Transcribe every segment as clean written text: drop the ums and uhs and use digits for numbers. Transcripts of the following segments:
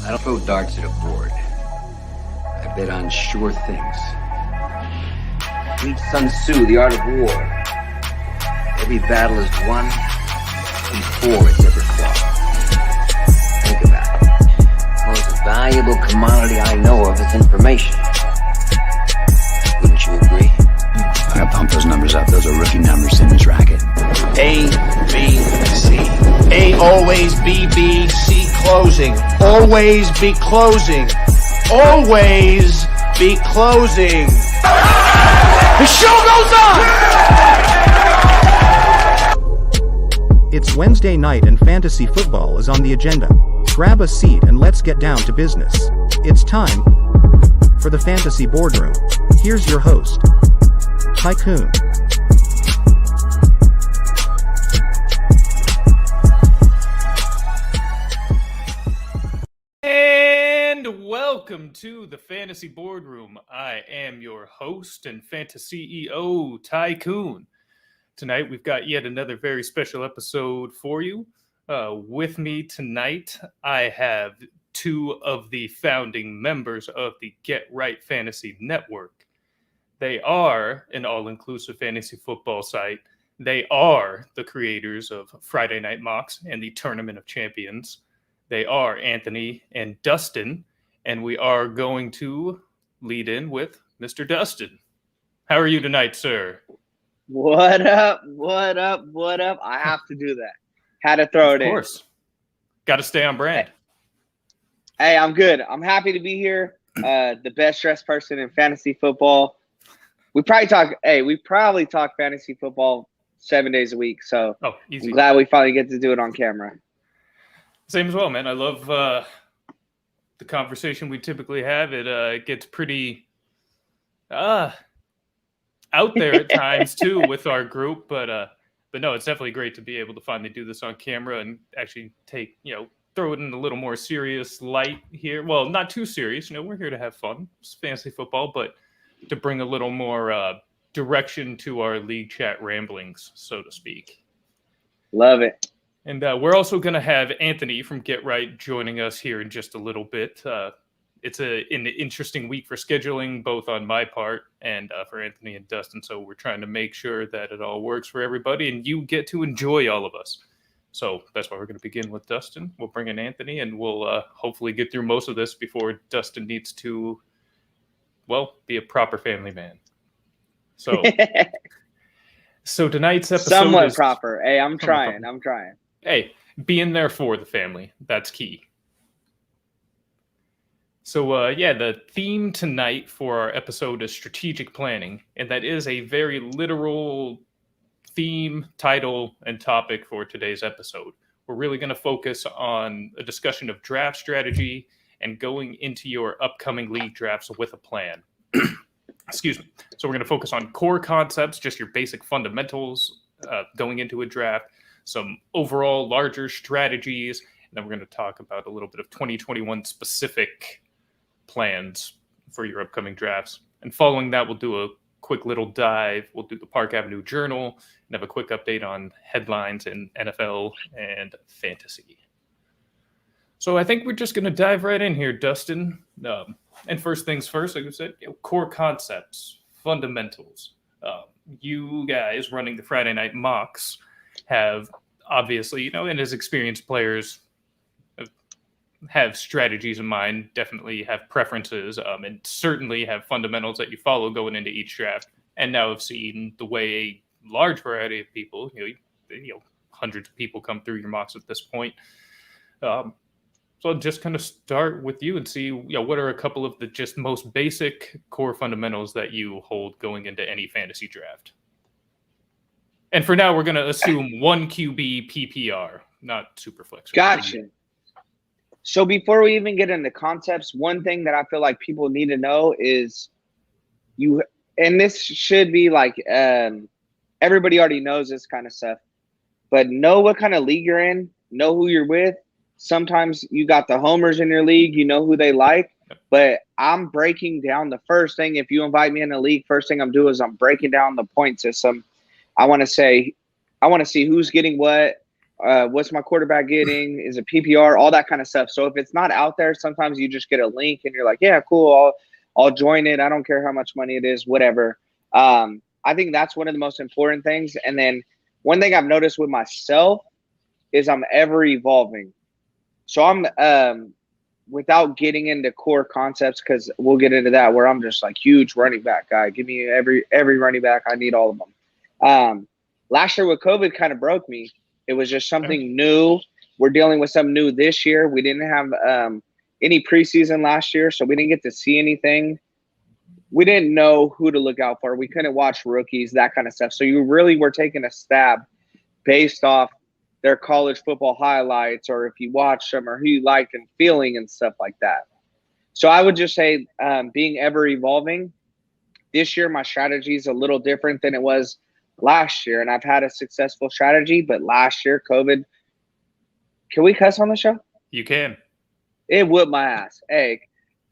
I don't throw darts at a board. I bet on sure things. Read Sun Tzu, The Art of War. Every battle is won before it's ever fought. Think about it. The most valuable commodity I know of is information. Wouldn't you agree? I gotta pump those numbers up. Those are rookie numbers in this racket. A, B, C. A, always, B, B, C, closing. Always be closing. Always be closing. The show goes on! It's Wednesday night and fantasy football is on the agenda. Grab a seat and let's get down to business. It's time for the Fantasy Boardroom. Here's your host, Tycoon. And welcome to the Fantasy Boardroom. I am your host and fantasy CEO, Tycoon. Tonight we've got yet another very special episode for you. With me tonight, I have two of the founding members of the Get Right Fantasy Network. They are an all-inclusive fantasy football site. They are the creators of Friday Night Mocks and the Tournament of Champions. They are Anthony and Dustin, and we are going to lead in with Mr. Dustin. How are you tonight, sir? What up? What up? What up? I have to do that. Had to throw it in. Of course. Got to stay on brand. Hey, I'm good. I'm happy to be here. The best dressed person in fantasy football. We probably talk fantasy football 7 days a week. So easy. I'm glad we finally get to do it on camera. Same as well, man. I love the conversation we typically have. It gets pretty out there at times too with our group, but no, it's definitely great to be able to finally do this on camera and actually throw it in a little more serious light here. Well, not too serious. We're here to have fun. It's fantasy football, but to bring a little more direction to our league chat ramblings, so to speak. Love it. And we're also going to have Anthony from Get Right joining us here in just a little bit. It's an interesting week for scheduling, both on my part and for Anthony and Dustin. So we're trying to make sure that it all works for everybody and you get to enjoy all of us. So that's why we're going to begin with Dustin. We'll bring in Anthony and we'll hopefully get through most of this before Dustin needs to, be a proper family man. So, so tonight's episode somewhat is proper. Hey, I'm trying. Hey, being there for the family. That's key. So, the theme tonight for our episode is strategic planning, and that is a very literal theme, title, and topic for today's episode. We're really going to focus on a discussion of draft strategy and going into your upcoming league drafts with a plan. Excuse me. So we're going to focus on core concepts, just your basic fundamentals going into a draft, some overall larger strategies, and then we're going to talk about a little bit of 2021 specific plans for your upcoming drafts. And following that, we'll do a quick little dive. We'll do the Park Avenue Journal and have a quick update on headlines in NFL and fantasy. So I think we're just going to dive right in here, Dustin. And first things first, like I said, core concepts, fundamentals. You guys running the Friday Night Mocks have obviously, and as experienced players have strategies in mind, definitely have preferences, and certainly have fundamentals that you follow going into each draft. And now have seen the way a large variety of people, hundreds of people come through your mocks at this point. So I'll just kind of start with you and see, what are a couple of the just most basic core fundamentals that you hold going into any fantasy draft? And for now, we're going to assume one QB PPR, not Superflex. Gotcha. So before we even get into concepts, one thing that I feel like people need to know is and this should be like, everybody already knows this kind of stuff, but know what kind of league you're in, know who you're with. Sometimes you got the homers in your league, you know who they like, but I'm breaking down the first thing. If you invite me in a league, first thing I'm doing is I'm breaking down the point system. I want to see who's getting what. what's my quarterback getting? Is it PPR? All that kind of stuff. So if it's not out there, sometimes you just get a link and you're like, yeah, cool. I'll join it. I don't care how much money it is, whatever. I think that's one of the most important things. And then one thing I've noticed with myself is I'm ever evolving. So I'm without getting into core concepts, because we'll get into that, where I'm just like huge running back guy. Give me every running back. I need all of them. Last year with COVID kind of broke me. It was just something new. We're dealing with something new this year. We didn't have any preseason last year, so we didn't get to see anything. We didn't know who to look out for. We couldn't watch rookies, that kind of stuff. So you really were taking a stab based off their college football highlights, or if you watch them, or who you like and feeling and stuff like that. So I would just say being ever evolving. This year, my strategy is a little different than it was last year, and I've had a successful strategy. But last year, COVID. Can we cuss on the show? You can. It whooped my ass. Hey,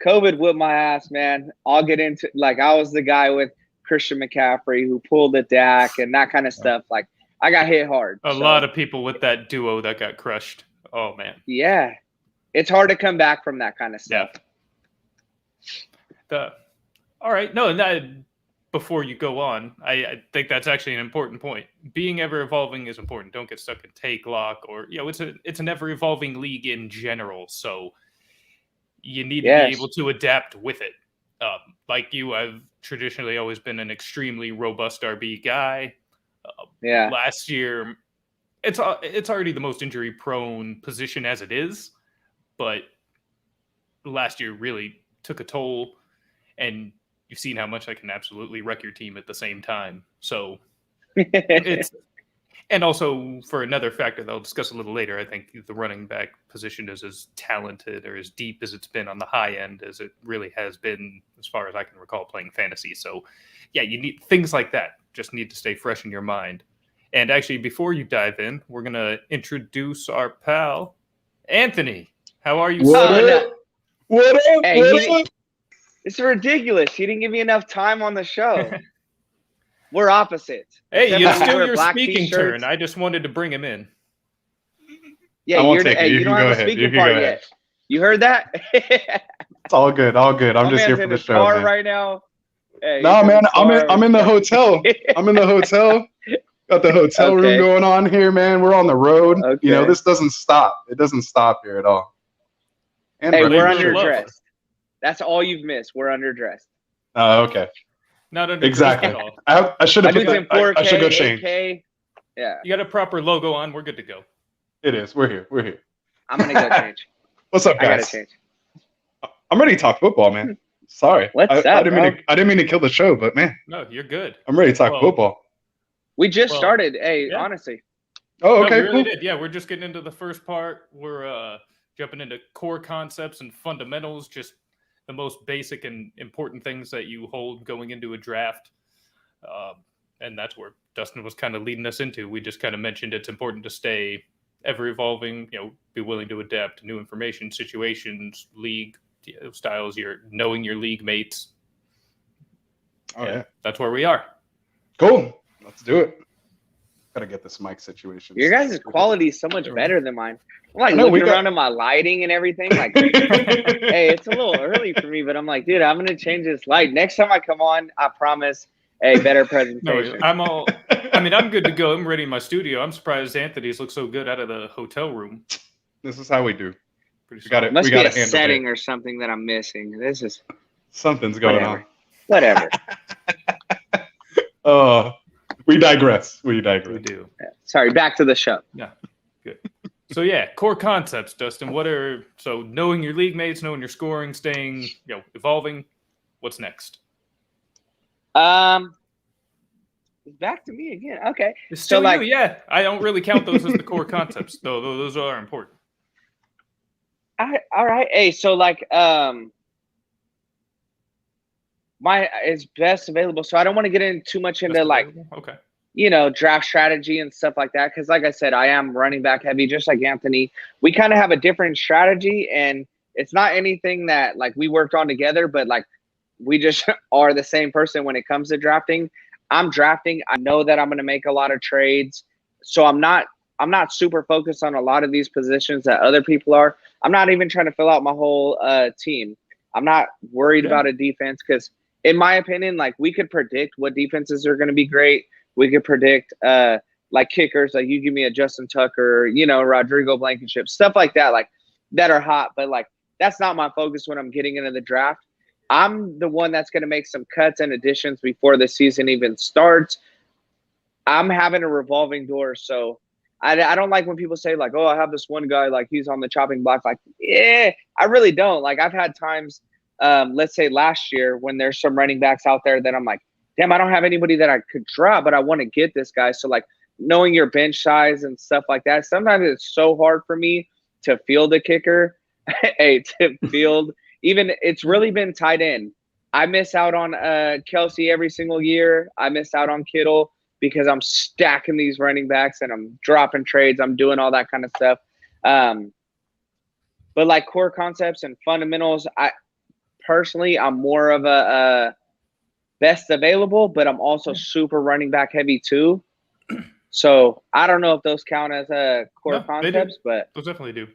COVID whooped my ass, man. I'll get into, like, I was the guy with Christian McCaffrey who pulled the DAC and that kind of stuff. Like, I got hit hard. A lot of people with that duo that got crushed. Oh, man. Yeah. It's hard to come back from that kind of stuff. Yeah. All right. No, before you go on, I think that's actually an important point. Being ever evolving is important. Don't get stuck in take lock, or it's an ever evolving league in general. So you need to be able to adapt with it. Like you, I've traditionally always been an extremely robust RB guy. Last year, it's already the most injury prone position as it is, but last year really took a toll, and you've seen how much I can absolutely wreck your team at the same time. So and also for another factor that I'll discuss a little later, I think the running back position is as talented or as deep as it's been on the high end as it really has been as far as I can recall playing fantasy. So yeah, you need things like that. Just need to stay fresh in your mind. And actually, before you dive in, we're going to introduce our pal, Anthony. How are you? What up? Hey, it's ridiculous. He didn't give me enough time on the show. We're opposites. Hey, it's still your speaking turn. I just wanted to bring him in. Yeah, you don't have a speaking part yet. You heard that? It's all good. All good. I'm just here for the show, man. Right now. Hey, no, man, I'm in the hotel. I'm in the hotel. Got the hotel room going on here, man. We're on the road. Okay. You know, this doesn't stop. It doesn't stop here at all. And hey, we're underdressed. That's all you've missed. We're underdressed. Oh, okay. Not underdressed exactly. at all. I should have. I should go change. Yeah. You got a proper logo on. We're good to go. It is. We're here. We're here. I'm gonna go change. What's up, guys? I gotta change. I'm ready to talk football, man. Sorry. I didn't mean to kill the show, but man. No, you're good. I'm ready to talk football. We just started. Hey, honestly. Oh, okay. No, we really did. Yeah, we're just getting into the first part. We're jumping into core concepts and fundamentals, just the most basic and important things that you hold going into a draft. And that's where Dustin was kind of leading us into. We just kind of mentioned it's important to stay ever evolving, be willing to adapt to new information, situations, league styles, knowing your league mates. Oh, yeah. That's where we are. Cool. Let's do it. Gotta get this mic situation. Your guys' quality is so much better than mine. I'm like looking around at my lighting and everything. Like, hey, it's a little early for me, but I'm like, dude, I'm gonna change this light. Next time I come on, I promise a better presentation. No, I'm good to go. I'm ready in my studio. I'm surprised Anthony's look so good out of the hotel room. This is how we do. It must be a setting or something that I'm missing. This is something's going on. Whatever. We digress. We do. Yeah. Sorry, back to the show. Yeah, good. So core concepts, Dustin. Knowing your league mates, knowing your scoring, staying, evolving. What's next? It's back to me again. Okay. It's still you, yeah. I don't really count those as the core concepts, though. Those are important. All right. Hey, so my is best available. So I don't want to get in too much into draft strategy and stuff like that. Cause like I said, I am running back heavy, just like Anthony. We kind of have a different strategy, and it's not anything that we worked on together, but we just are the same person when it comes to drafting. I'm drafting. I know that I'm going to make a lot of trades. So I'm I'm not super focused on a lot of these positions that other people are. I'm not even trying to fill out my whole team. I'm not worried about a defense because, in my opinion, like we could predict what defenses are going to be great. We could predict like kickers, like you give me a Justin Tucker, you know, Rodrigo Blankenship, stuff like that, like that are hot. But like that's not my focus when I'm getting into the draft. I'm the one that's going to make some cuts and additions before the season even starts. I'm having a revolving door, so I don't like when people say like, "Oh, I have this one guy, like he's on the chopping block." Like, yeah, I really don't. Like, I've had times, let's say last year, when there's some running backs out there that I'm like, "Damn, I don't have anybody that I could drop, but I want to get this guy." So like, knowing your bench size and stuff like that, sometimes it's so hard for me to field a kicker. Hey, to field even it's really been tight end. I miss out on Kelsey every single year. I miss out on Kittle because I'm stacking these running backs and I'm dropping trades. I'm doing all that kind of stuff. But like core concepts and fundamentals, I'm more of a best available, but I'm also super running back heavy too. So I don't know if those count as core concepts, but those definitely do.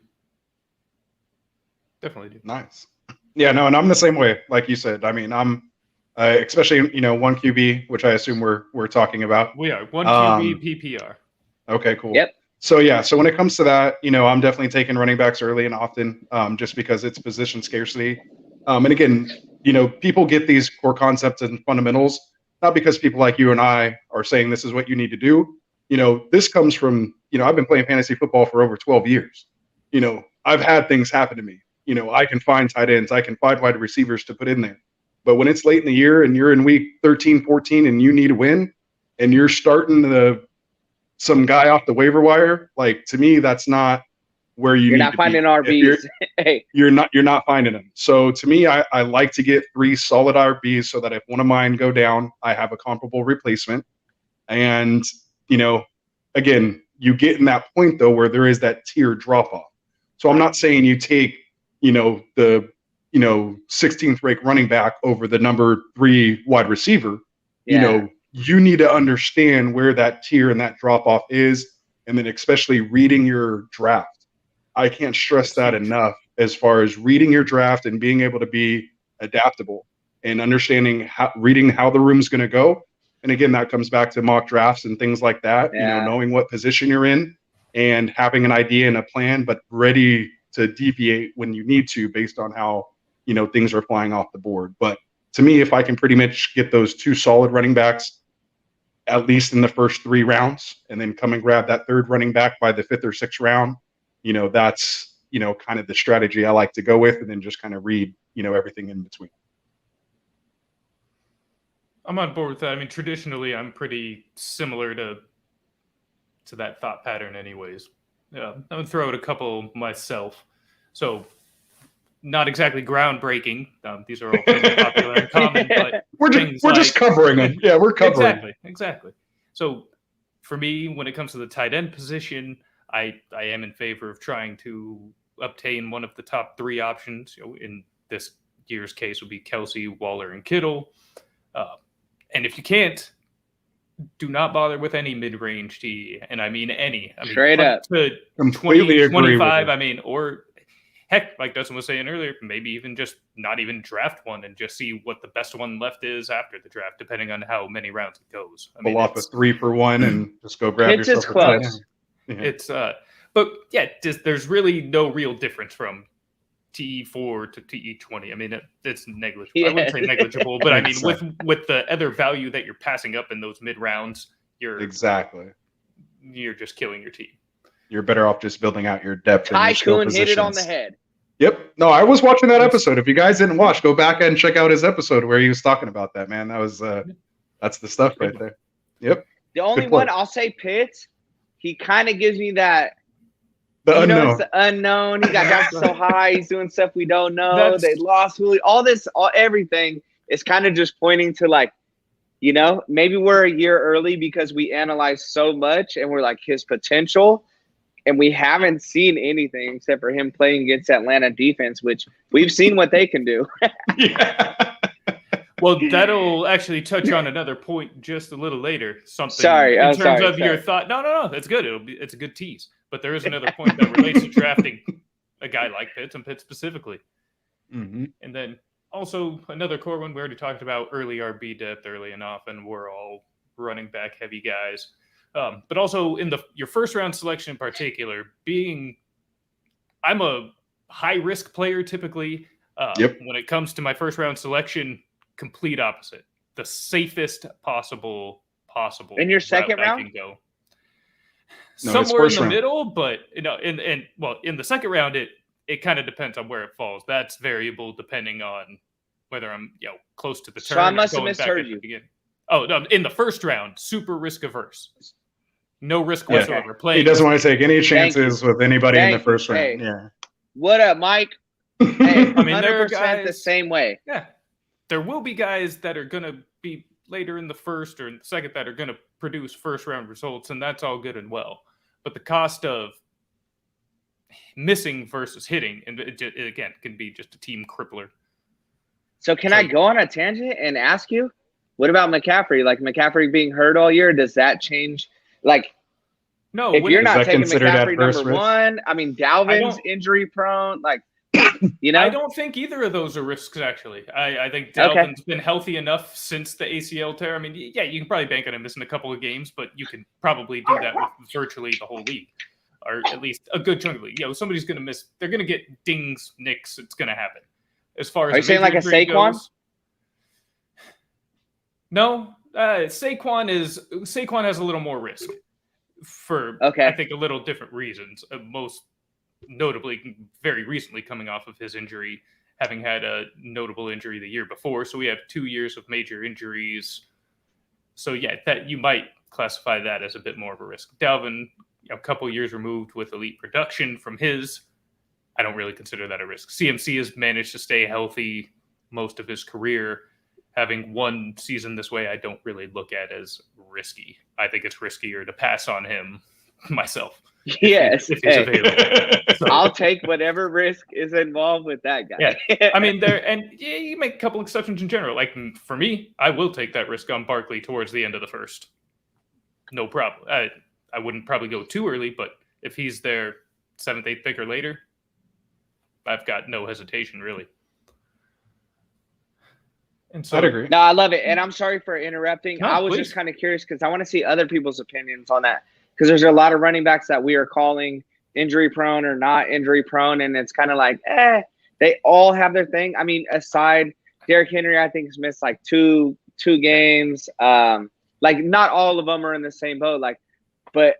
Definitely do. Nice. Yeah, no, and I'm the same way, like you said. I mean, I'm especially, one QB, which I assume we're talking about. We are one QB PPR. Okay, cool. Yep. So yeah, so when it comes to that, I'm definitely taking running backs early and often, just because it's position scarcity. And again, people get these core concepts and fundamentals not because people like you and I are saying this is what you need to do. This comes from, I've been playing fantasy football for over 12 years. I've had things happen to me. I can find tight ends, I can find wide receivers to put in there. But when it's late in the year and you're in week 13, 14 and you need a win and you're starting some guy off the waiver wire, like to me, that's not where you're not finding RBs. You're not finding them. So to me, I like to get 3 solid RBs so that if one of mine go down, I have a comparable replacement. And, again, you get in that point though, where there is that tier drop off. So I'm not saying you take, the 16th ranked running back over the number 3 wide receiver. Yeah. You need to understand where that tier and that drop off is, and then especially reading your draft. I can't stress that enough as far as reading your draft and being able to be adaptable and understanding reading how the room's going to go. And again, that comes back to mock drafts and things like that. Yeah. Knowing what position you're in and having an idea and a plan, but ready to deviate when you need to based on how things are flying off the board. But to me, if I can pretty much get those 2 solid running backs at least in the first 3 rounds, and then come and grab that 3rd running back by the 5th or 6th round, that's kind of the strategy I like to go with, and then just kind of read everything in between. I'm on board with that. I mean, traditionally, I'm pretty similar to that thought pattern, anyways. I'm gonna throw out a couple myself. So, not exactly groundbreaking. These are all pretty popular and common, but we're just covering them. Yeah, we're covering. Exactly. So, for me, when it comes to the tight end position, I am in favor of trying to obtain one of the top 3 options. In this year's case, would be Kelsey, Waller, and Kittle. And if you can't, do not bother with any mid-range T, and I mean any. Straight up. To 20, 25, or heck, like Dustin was saying earlier, maybe even just not even draft one and just see what the best one left is after the draft, depending on how many rounds it goes. Pull off a 3 for 1 and just go grab yourself a close. Yeah. It's but yeah, there's really no real difference from TE4 to TE20. I mean, it's negligible. Yeah. I wouldn't say negligible, but I mean, Exactly. with the other value that you're passing up in those mid rounds, you're just killing your team. You're better off just building out your depth. Tycoon hit it on the head. Yep. No, I was watching that episode. If you guys didn't watch, go back and check out his episode where he was talking about that, man. That was that's the stuff right there. Yep. The only one I'll say, Pitts, he kind of gives me that. The unknown. It's the unknown. He got drafted so high. He's doing stuff we don't know. They lost Julio. Everything is kind of just pointing to like, maybe we're a year early because we analyze so much and we're like his potential, and we haven't seen anything except for him playing against Atlanta defense, which we've seen what they can do. Yeah. Well, that'll actually touch on another point just a little later. Something Sorry, in terms sorry, of your sorry. thought. No, that's good. It's a good tease. But there is another point that relates to drafting a guy like Pitts and Pitts specifically. Mm-hmm. And then also another core one we already talked about, early RB depth early and often. We're all running back heavy guys. But also in your first round selection in particular, I'm a high risk player typically. When it comes to my first round selection, complete opposite. The safest possible. In your second round? I can go. No, Somewhere in the round. middle, but in the second round, it kind of depends on where it falls. That's variable depending on whether I'm close to the turn. So I must have going back misheard at you. the beginning. Oh no! In the first round, super risk averse. No risk whatsoever. He doesn't want to take any chances with anybody in the first round. Hey. Yeah. What up, Mike? Hey, I mean, there are 100% guys the same way. Yeah, there will be guys that are going to be later in the first or in the second that are going to produce first round results, and that's all good and well. But the cost of missing versus hitting, and it again, can be just a team crippler. So can I go on a tangent and ask you, what about McCaffrey? Like McCaffrey being hurt all year, does that change? Like, no, if you're not taking considered McCaffrey adverse number risk? one, I mean, Dalvin's injury prone, like, you know? I don't think either of those are risks, actually. I think Dalvin's been healthy enough since the ACL tear. I mean, yeah, you can probably bank on him missing a couple of games, but you can probably do that with virtually the whole league, or at least a good chunk of the league. Somebody's going to miss. They're going to get dings, nicks. It's going to happen. As far as are you saying like a Saquon? Goes, no, Saquon has a little more risk for I think a little different reasons. Most notably, very recently coming off of his injury, having had a notable injury the year before. So we have 2 years of major injuries. So yeah, that you might classify that as a bit more of a risk. Dalvin, a couple years removed with elite production from his, I don't really consider that a risk. CMC has managed to stay healthy most of his career. Having one season this way, I don't really look at as risky. I think it's riskier to pass on him myself. Yes. If he's available. So, I'll take whatever risk is involved with that guy. Yeah. I mean, you make a couple exceptions in general. Like for me, I will take that risk on Barkley towards the end of the first. No problem. I wouldn't probably go too early, but if he's their 7th, 8th pick or later, I've got no hesitation, really. And so, I'd agree. No, I love it. And I'm sorry for interrupting. No, I was please. just kind of curious because I want to see other people's opinions on that. Because there's a lot of running backs that we are calling injury prone or not injury prone. And it's kind of like, they all have their thing. I mean, aside Derrick Henry, I think has missed like two games. Like not all of them are in the same boat. Like, but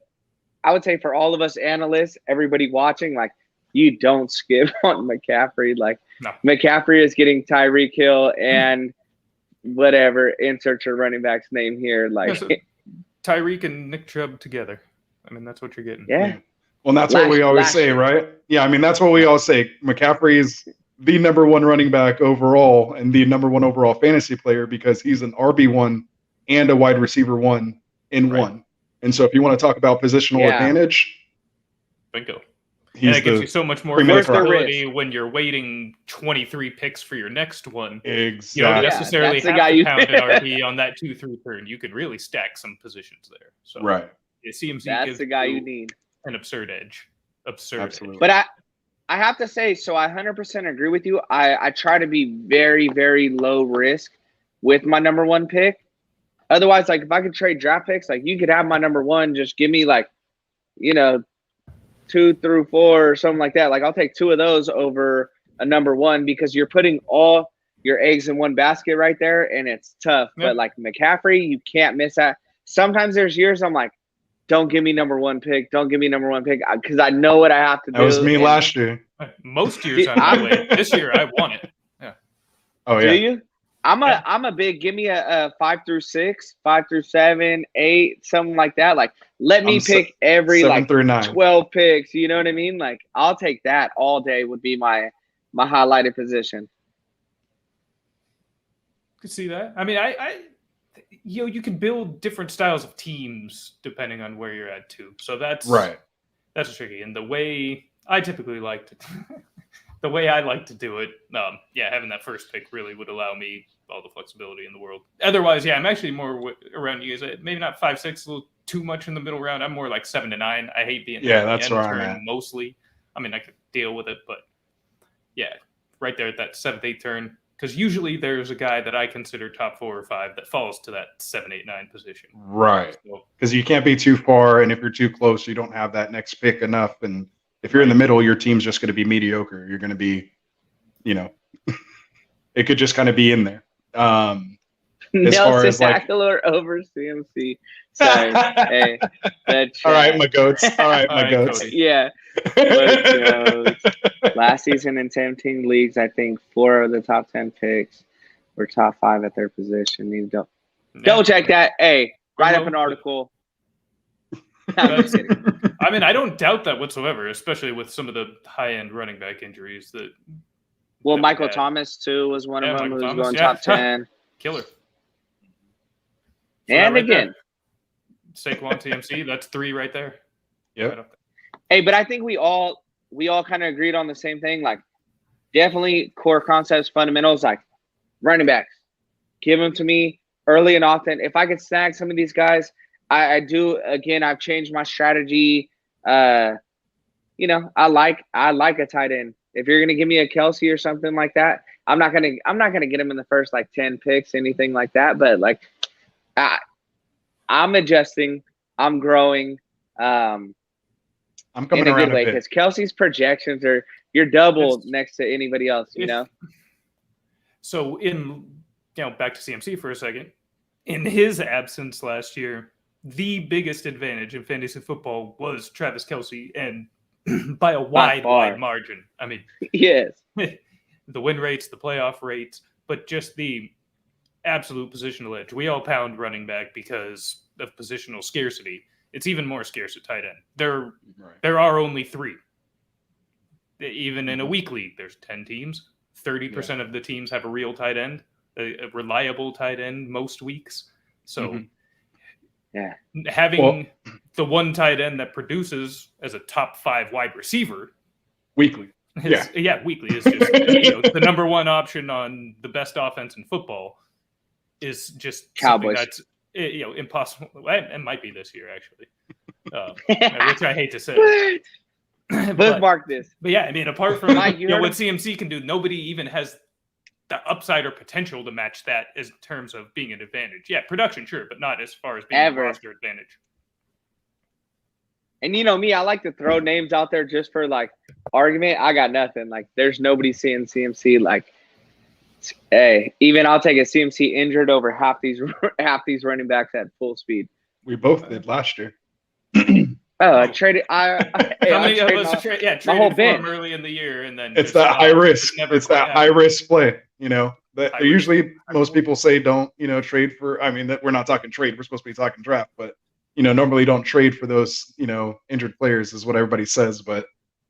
I would say for all of us analysts, everybody watching, like you don't skip on McCaffrey. Like No. McCaffrey is getting Tyreek Hill and whatever, insert your running back's name here. Like Tyreek and Nick Chubb together. I mean, that's what you're getting. yeah. Well, that's what we always say, year. right? Yeah, I mean, that's what we all say. McCaffrey is the number one running back overall and the number one overall fantasy player because he's an RB1 and a wide receiver 1 in one. And so if you want to talk about positional advantage, bingo. And it gives you so much more flexibility when you're waiting 23 picks for your next one. Exactly. You don't necessarily have to pound an RB on that 2-3 turn. You can really stack some positions there. So it seems that's the guy you need. An absurd edge. Absolutely. But I have to say, so I 100% agree with you. I try to be very, very low risk with my number one pick. Otherwise, like if I could trade draft picks, like you could have my number one, just give me like, 2 through 4 or something like that. Like I'll take 2 of those over a number one because you're putting all your eggs in one basket right there and it's tough. Yeah. But like McCaffrey, you can't miss that. Sometimes there's years I'm like, don't give me number one pick. Don't give me number one pick because I know what I have to do. That was me last year. Most years I'm that way. This year I want it. Yeah. Oh yeah. Do you? I'm a big give me a 5 through 6, 5 through 7, 8, something like that. Like let me pick every 7 through 9. 12 picks. You know what I mean? Like I'll take that all day would be my highlighted position. Could see that. I mean, you can build different styles of teams depending on where you're at too. So that's right. That's tricky. And the way I typically like to the way I like to do it, having that first pick really would allow me all the flexibility in the world. Otherwise, yeah, I'm actually more around you guys. Maybe not 5, 6, a little too much in the middle round. I'm more like 7 to 9. I hate being that's the where end I'm turn at. mostly. I mean, I could deal with it, but yeah, right there at that 7th, 8th turn. Because usually there's a guy that I consider top 4 or 5 that falls to that 7, 8, 9 position. Right. So, Because you can't be too far, and if you're too close, you don't have that next pick enough. And if you're in the middle, your team's just going to be mediocre. You're going to be, it could just kind of be in there. As far as like Ackler over CMC. Sorry. Hey, all right, my goats. All right, my goats. Cody. Yeah. Let's go. Last season in 17 leagues, I think 4 of the top 10 picks were top 5 at their position. Need to double check that. Hey, write up an article. I'm just kidding. I mean, I don't doubt that whatsoever, especially with some of the high-end running back injuries that. Well, that Michael Thomas too was one of them who's going top 10. Killer. So and right again, Saquon TMC, that's 3 right there. Yep. Hey, but I think we all kind of agreed on the same thing. Like, definitely core concepts, fundamentals, like running backs. Give them to me early and often. If I could snag some of these guys, I do. Again, I've changed my strategy. I like a tight end. If you're gonna give me a Kelsey or something like that, I'm not gonna get him in the first like 10 picks, anything like that. But like, I'm adjusting. I'm growing. I'm coming in a around good way because Kelsey's projections you're double next to anybody else. So back to CMC for a second. In his absence last year, the biggest advantage in fantasy football was Travis Kelce, and by a wide margin. I mean, yes, the win rates, the playoff rates, but just the absolute positional edge. We all pound running back because of positional scarcity. It's even more scarce at tight end. There are only 3. Even in a week league, there's 10 teams. 30% of the teams have a real tight end, a reliable tight end most weeks. So having the one tight end that produces as a top 5 wide receiver weekly. Weekly is just the number one option on the best offense in football is just Cowboys. Something that's impossible. It might be this year actually, which I hate to say. Bookmark this. But yeah, I mean, apart from what CMC can do, nobody even has the upside or potential to match that in terms of being an advantage. Yeah, production, sure, but not as far as being a roster advantage. And me, I like to throw names out there just for like argument. I got nothing. Like, there's nobody seeing CMC. Like, hey, even I'll take a CMC injured over half these running backs at full speed. We both did last year. I traded. Traded my whole for bench him early in the year, and then it's that high risk. It's that high risk play. That usually most people say don't trade for. I mean, that we're not talking trade. We're supposed to be talking draft, but normally don't trade for those injured players is what everybody says. But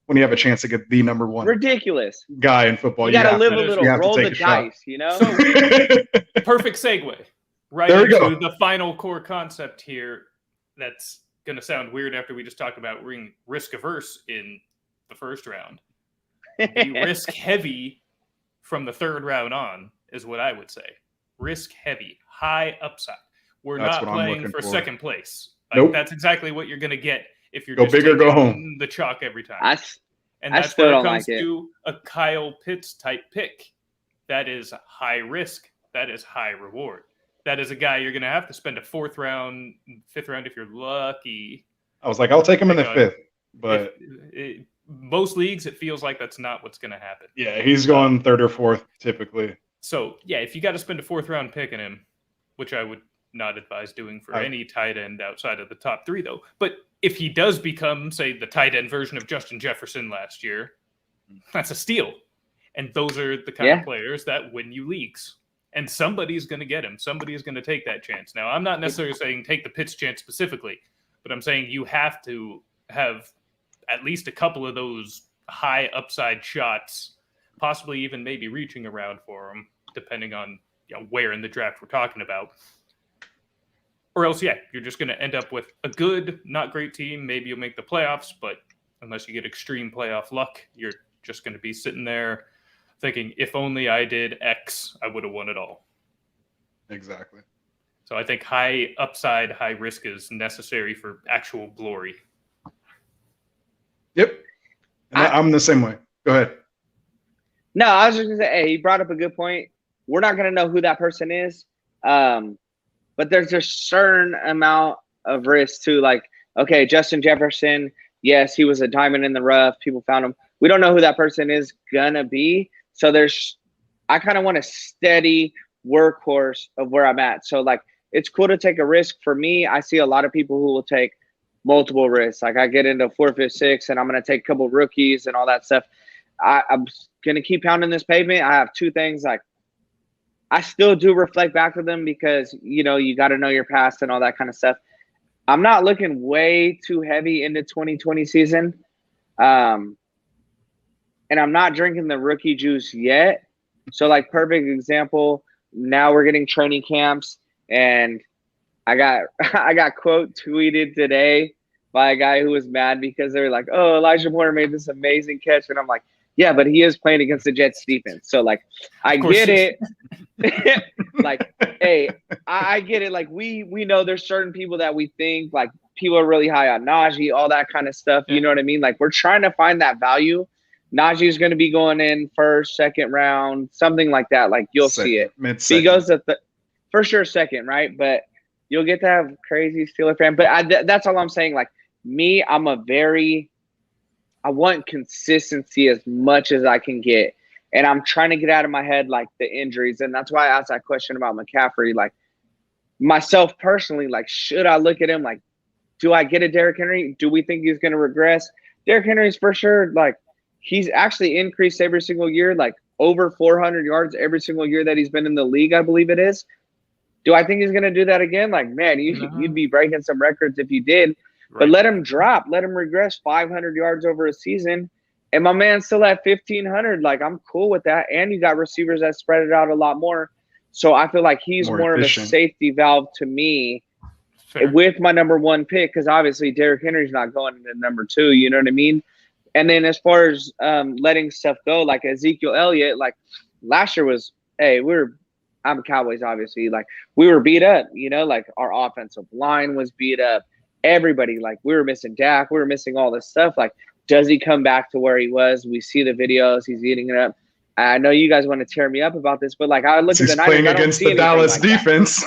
when you have a chance to get the number one ridiculous guy in football, you gotta live a little, roll the dice. So, perfect segue right into the final core concept here. That's going to sound weird after we just talked about being risk averse in the first round. Be risk heavy from the 3rd round on is what I would say. Risk heavy, high upside. That's not playing for second place. Nope. That's exactly what you're going to get if you're go just big or go home. The chalk every time. And that's still where it don't comes like to a Kyle Pitts type pick. That is high risk. That is high reward. That is a guy you're going to have to spend a 4th round, 5th round if you're lucky. I was like, I'll take him in the 5th, but most leagues it feels like that's not what's going to happen. Yeah, he's going 3rd or 4th typically. So yeah, if you got to spend a 4th round pick in him, which I would not advise doing for any tight end outside of the top 3 though. But if he does become, say, the tight end version of Justin Jefferson last year, that's a steal. And those are the kind of players that win you leagues. And somebody's going to get him. Somebody is going to take that chance. Now, I'm not necessarily saying take the Pitts chance specifically, but I'm saying you have to have at least a couple of those high upside shots, possibly even maybe reaching around for them, depending on where in the draft we're talking about. Or else, you're just going to end up with a good, not great team. Maybe you'll make the playoffs, but unless you get extreme playoff luck, you're just going to be sitting there thinking, if only I did X, I would have won it all. Exactly. So I think high upside, high risk is necessary for actual glory. Yep. And I'm the same way. Go ahead. No, I was just going to say, hey, he brought up a good point. We're not going to know who that person is. But there's a certain amount of risk too. Like, okay, Justin Jefferson, yes, he was a diamond in the rough. People found him. We don't know who that person is going to be. So I kind of want a steady workhorse of where I'm at. So like, it's cool to take a risk. For me, I see a lot of people who will take multiple risks. Like I get into 4, 5, 6, and I'm going to take a couple rookies and all that stuff. I'm going to keep pounding this pavement. I have two things. Like I still do reflect back to them because, you know, you got to know your past and all that kind of stuff. I'm not looking way too heavy into 2020 season. And I'm not drinking the rookie juice yet. So like perfect example, now we're getting training camps and I got quote tweeted today by a guy who was mad because they were like, oh, Elijah Moore made this amazing catch. And I'm like, yeah, but he is playing against the Jets defense. So like, I get it. Like, hey, I get it. Like we know there's certain people that we think like people are really high on Najee, all that kind of stuff. You know what I mean? Like we're trying to find that value. Najee is going to be going in first, second round, something like that. Like you'll see it. He goes to for sure second, right? But you'll get to have crazy Steeler fan. But that's all I'm saying. Like me, I want consistency as much as I can get. And I'm trying to get out of my head, like, the injuries. And that's why I asked that question about McCaffrey. Like, myself personally, like, should I look at him? Like, do I get a Derrick Henry? Do we think he's going to regress? Derrick Henry's for sure, like, he's actually increased every single year, like, over 400 yards every single year that he's been in the league, I believe it is. Do I think he's going to do that again? Like, man, you'd be breaking some records if you did. Right. But let him drop. Let him regress 500 yards over a season. And my man's still at 1,500. Like, I'm cool with that. And you got receivers that spread it out a lot more. So I feel like he's more of a safety valve to me with my number one pick because obviously Derrick Henry's not going into number 2. You know what I mean? And then as far as letting stuff go, like Ezekiel Elliott, like last year was, hey, I'm Cowboys, obviously. Like, we were beat up, you know? Like, our offensive line was beat up. Everybody, like, we were missing Dak. We were missing all this stuff. Like, does he come back to where he was? We see the videos. He's eating it up. I know you guys want to tear me up about this, but, like, I look at the Niners. He's playing against the Dallas defense.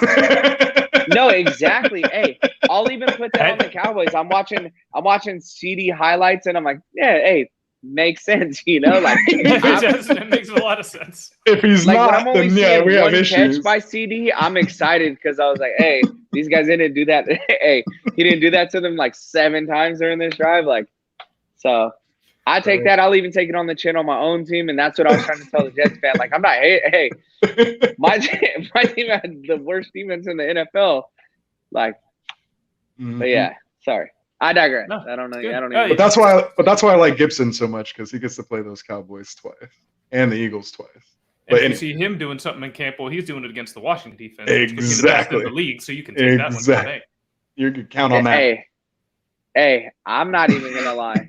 No, exactly. Hey, I'll even put that on the Cowboys. I'm watching CD highlights, and I'm like, yeah, hey, makes sense, you know? Like, it makes a lot of sense. If he's like, not, then yeah, we have issues. Catch by CD, I'm excited because I was like, hey, these guys didn't do that. Hey, he didn't do that to them like 7 times during this drive. Like, so I take that. I'll even take it on the chin on my own team, and that's what I was trying to tell the Jets fan. Like, I'm not. Hey, my team had the worst defense in the NFL. Like, but yeah, sorry. I digress. No, I don't know. good. I don't know. But that's why I like Gibson so much because he gets to play those Cowboys twice and the Eagles twice. But you see him doing something in camp, well, he's doing it against the Washington defense. Exactly. In the league, so you can take that one. You can count on that. Hey, I'm not even gonna lie.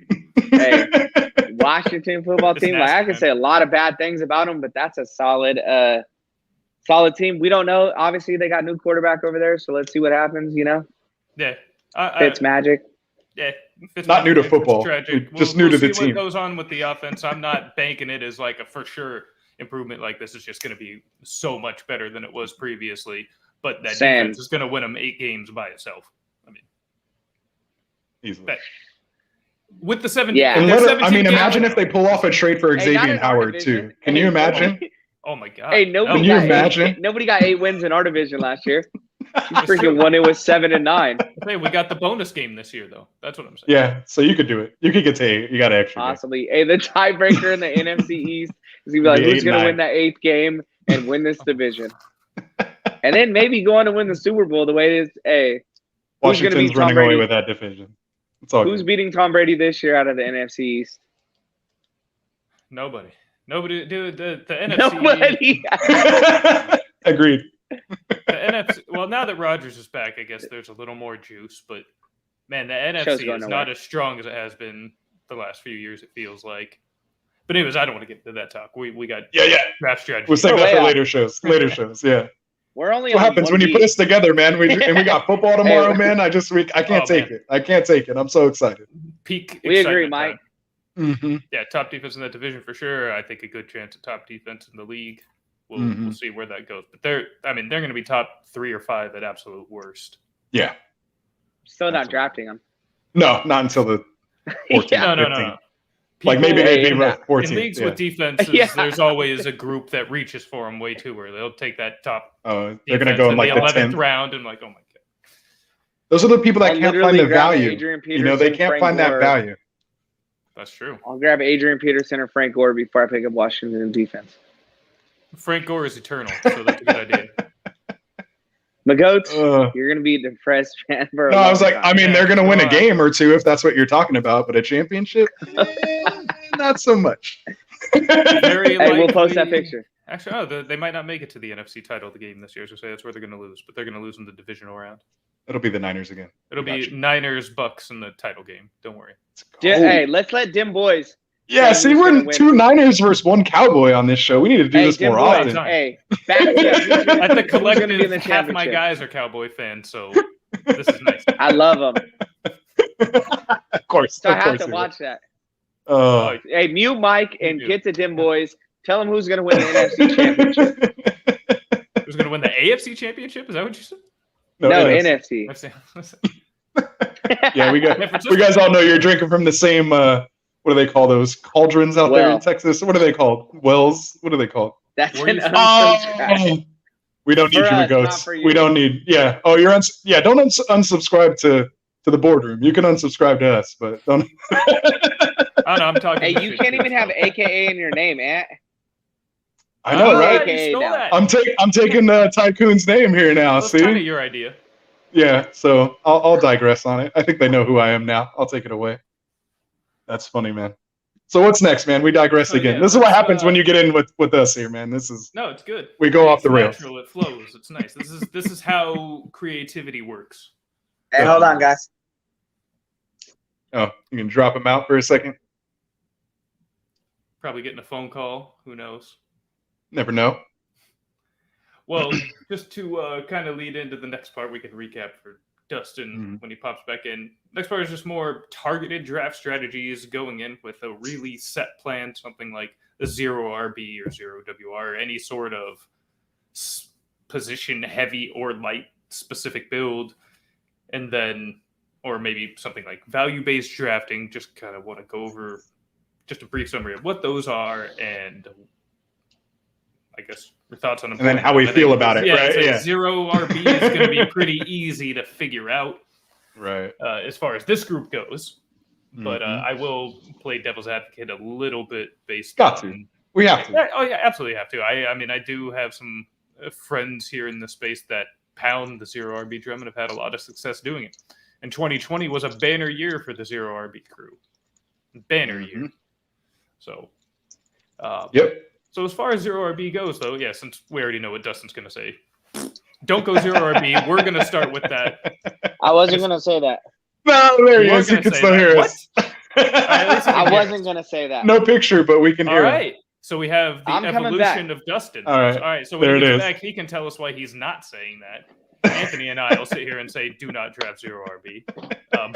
Hey, Washington football team. Like, I can say a lot of bad things about them, but that's a solid team. We don't know. Obviously, they got new quarterback over there, so let's see what happens. You know. Yeah. Fitz magic. Yeah, not new to football. Just new to the team. What goes on with the offense? I'm not banking it as like a for sure improvement. Like, this is just going to be so much better than it was previously. But that defense is going to win them 8 games by itself. I mean, easily. With the 7, imagine if they pull off a trade for Xavier Howard too. Can you imagine? Oh my God! Hey, can you imagine? Nobody got 8 wins in our division last year. You freaking won it with 7 and 9. Hey, we got the bonus game this year, though. That's what I'm saying. Yeah, so you could do it. You could get to 8. You got extra. Possibly. Hey, the tiebreaker in the NFC East is gonna be like, who's gonna win that 8th game and win this division, and then maybe go on to win the Super Bowl the way it is. Hey, Washington's running away with that division. It's all who's beating Tom Brady this year out of the NFC East? Nobody, dude. The NFC. Nobody. Agreed. The NFC. Well, now that Rodgers is back, I guess there's a little more juice. But man, the NFC is not as strong as it has been the last few years. It feels like. But anyways, I don't want to get into that talk. We got draft strategy. We'll save We're that way for off. later shows. Later shows, yeah. We're only What on happens one when you put beat. us together, man? We got football tomorrow, man. I can't take man. it. I can't take it. I'm so excited. Peak. We agree, excitement Mike. time. Mm-hmm. Yeah, top defense in that division for sure. I think a good chance at top defense in the league. We'll see where that goes. But they're going to be top 3 or 5 at absolute worst. Yeah. Still not drafting them. No, not until the 14th. Yeah. No. Like maybe they'd be in 14th. In leagues yeah. with defenses, there's always a group that reaches for them way too early. They'll take that top. They're going to defense go in like the the 11th 10th. round, and like, oh my god. Those are the people that I'll can't literally find the grab value. Adrian You know, they Peterson, can't Frank find that Gore. value. That's true. I'll grab Adrian Peterson or Frank Gore before I pick up Washington in defense. Frank Gore is eternal, so that's a good idea. McGoats, Uh, you're going to be a depressed fan for a No, I long was like, time. I mean, Yeah, they're going to win a go on. game or two if that's what you're talking about, but a championship, not so much. Very Hey, we'll post that likely- picture. Actually, they might not make it to the NFC title game this year, so say that's where they're going to lose. But they're going to lose in the divisional round. It'll be the Niners again. It'll be Gotcha. Niners Bucks in the title game. Don't worry. Hey, let's let Dim Boys. Yeah, Hey, see, who's we're gonna win? 2 Niners versus 1 Cowboy on this show. We need to do this Dim more Boys, often. Hey, back At the who's gonna be in the collective, half my championship? guys are Cowboy fans, so this is nice. I love them. Of course. So I of have course to you watch that. will. Hey, mute Mike and do. get to Dim Boys. Tell them who's going to win the NFC championship. Who's going to win the AFC championship? Is that what you said? No, NFC. NFC. Yeah, we San Francisco. guys all know you're drinking from the same. What do they call those cauldrons out there in Well. Texas? What are they called? Wells. What are they called? That's Where an you from? unsubscribe. We don't need For you, us, goats. not for you. We don't need. Yeah. Oh, you're yeah. Don't unsubscribe to the boardroom. You can unsubscribe to us, but don't. Oh, no, I'm talking. Hey, you shit can't too. even have AKA in your name, Ant. I know, Oh, right? yeah, you stole now. that. I'm taking Tycoon's name here now. That's kind of See? your idea. Yeah. So I'll digress on it. I think they know who I am now. I'll take it away. That's funny, man. So what's next, man? We digress So, again. yeah, This is what let's, happens when you get in with us here, man. This is No, it's good. we go off It's the rails. natural. It flows. It's nice. This is how creativity works. Hey, hold on, guys. Oh, you can drop him out for a second. Probably getting a phone call. Who knows? Never know. Well, just to kind of lead into the next part, we can recap for Dustin when he pops back in. Next part is just more targeted draft strategies going in with a really set plan, something like a 0 RB or 0 WR, any sort of position heavy or light specific build. And then, or maybe something like value-based drafting, just kind of want to go over just a brief summary of what those are and I guess your thoughts on them. And then how we feel about it, right? So Yeah. 0 RB is going to be pretty easy to figure out Right. as far as this group goes. But I will play devil's advocate a little bit based Got on... to. We have to. Yeah, oh, yeah, absolutely have to. I mean, I do have some friends here in the space that pound the 0 RB drum and have had a lot of success doing it. And 2020 was a banner year for the 0 RB crew. Banner year. So, Yep. So as far as 0 RB goes, though, yeah, since we already know what Dustin's going to say, don't go 0 RB. We're going to start with that. I wasn't going to say that. No, there he You are is. You gonna can say still that. hear What? us. At least I hear wasn't us. going to say that. No picture, but we can All hear him. right. So we have the I'm coming evolution back. of Dustin. All right. All right. So when There he it gets is. back, he can tell us why he's not saying that. Anthony and I will sit here and say, do not draft 0 RB.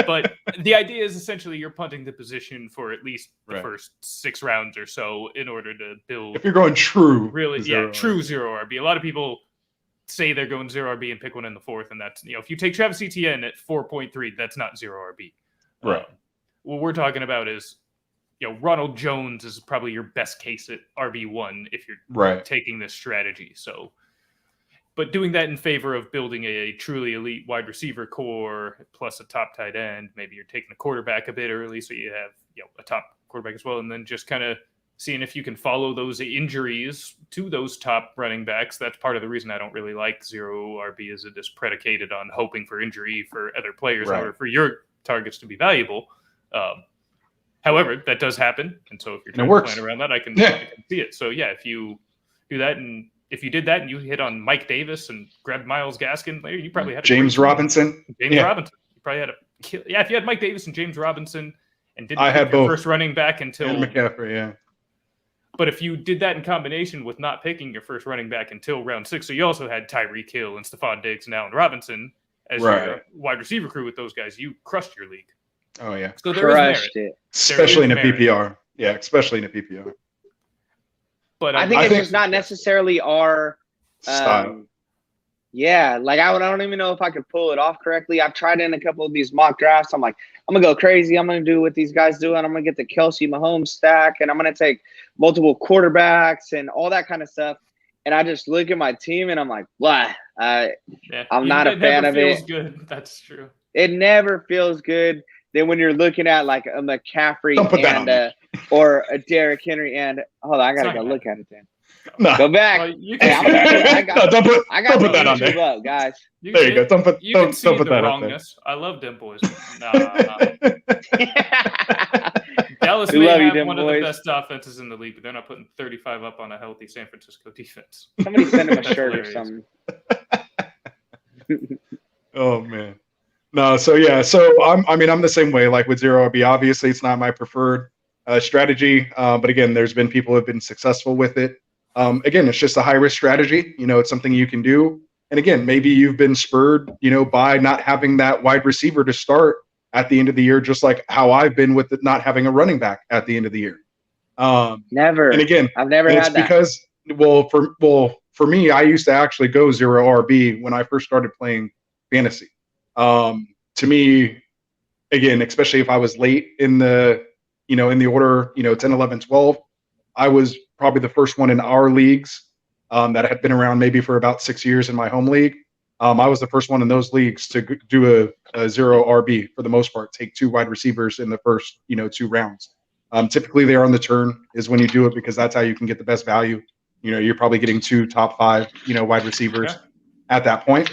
But the idea is essentially you're punting the position for at least the Right. first 6 rounds or so in order to build If you're going true, really, zero. true 0 RB. A lot of people say they're going 0 RB and pick one in the 4th, and that's, if you take Travis Etienne at 4.3, that's not 0 RB. Right. What we're talking about is, Ronald Jones is probably your best case at RB1 if you're Right. taking this strategy. So, but doing that in favor of building a truly elite wide receiver core plus a top tight end, maybe you're taking a quarterback a bit early, so you have a top quarterback as well, and then just kind of seeing if you can follow those injuries to those top running backs. That's part of the reason I don't really like 0 RB, is it is predicated on hoping for injury for other players Right. or for your targets to be valuable. However, that does happen, and so if you're And it trying to works. plan around that, I can Yeah. see it. So yeah, if you do that, and if you did that and you hit on Mike Davis and grabbed Myles Gaskin later, you probably had a James great- Robinson. James Yeah. Robinson. You probably had if you had Mike Davis and James Robinson and didn't I pick had your both. first running back until And McCaffrey, yeah. But if you did that in combination with not picking your first running back until round 6, so you also had Tyreek Hill and Stephon Diggs and Allen Robinson as your wide receiver crew with those guys, you crushed your league. Oh, yeah. So there is merit. it. Especially in a PPR. Yeah, especially in a PPR. But I think it's just not necessarily our style. Yeah, like I don't even know if I could pull it off correctly. I've tried in a couple of these mock drafts. I'm like, I'm going to go crazy. I'm going to do what these guys do, and I'm going to get the Kelsey Mahomes stack, and I'm going to take multiple quarterbacks and all that kind of stuff. And I just look at my team, and I'm like, blah. I'm not a fan of it. It never feels good. That's true. It never feels good. Then when you're looking at like a McCaffrey and or a Derrick Henry and hold on, I gotta go look at it then. No. Go back. Well, I got don't put that on YouTube there. up, guys. There you go. Don't put the that wrongness. I love them boys. Dallas We may love you, have them one of boys. the best offenses in the league, but they're not putting 35 up on a healthy San Francisco defense. Somebody send him a That's shirt or hilarious. something. Oh man. No, so yeah, so I'm the same way. Like with zero RB, obviously it's not my preferred strategy, but again, there's been people who have been successful with it. Again, it's just a high risk strategy. You know, it's something you can do. And again, maybe you've been spurred, you know, by not having that wide receiver to start at the end of the year, just like how I've been with not having a running back at the end of the year. Never. And again, I've never had that. Because for me, I used to actually go zero RB when I first started playing fantasy. To me, again, especially if I was late in the order, 10, 11, 12, I was probably the first one in our leagues that had been around maybe for about 6 years in my home league. I was the first one in those leagues to do a zero RB for the most part, take 2 wide receivers in the first, 2 rounds. Typically they're on the turn is when you do it because that's how you can get the best value. You know, you're probably getting 2 top 5, wide receivers at that point.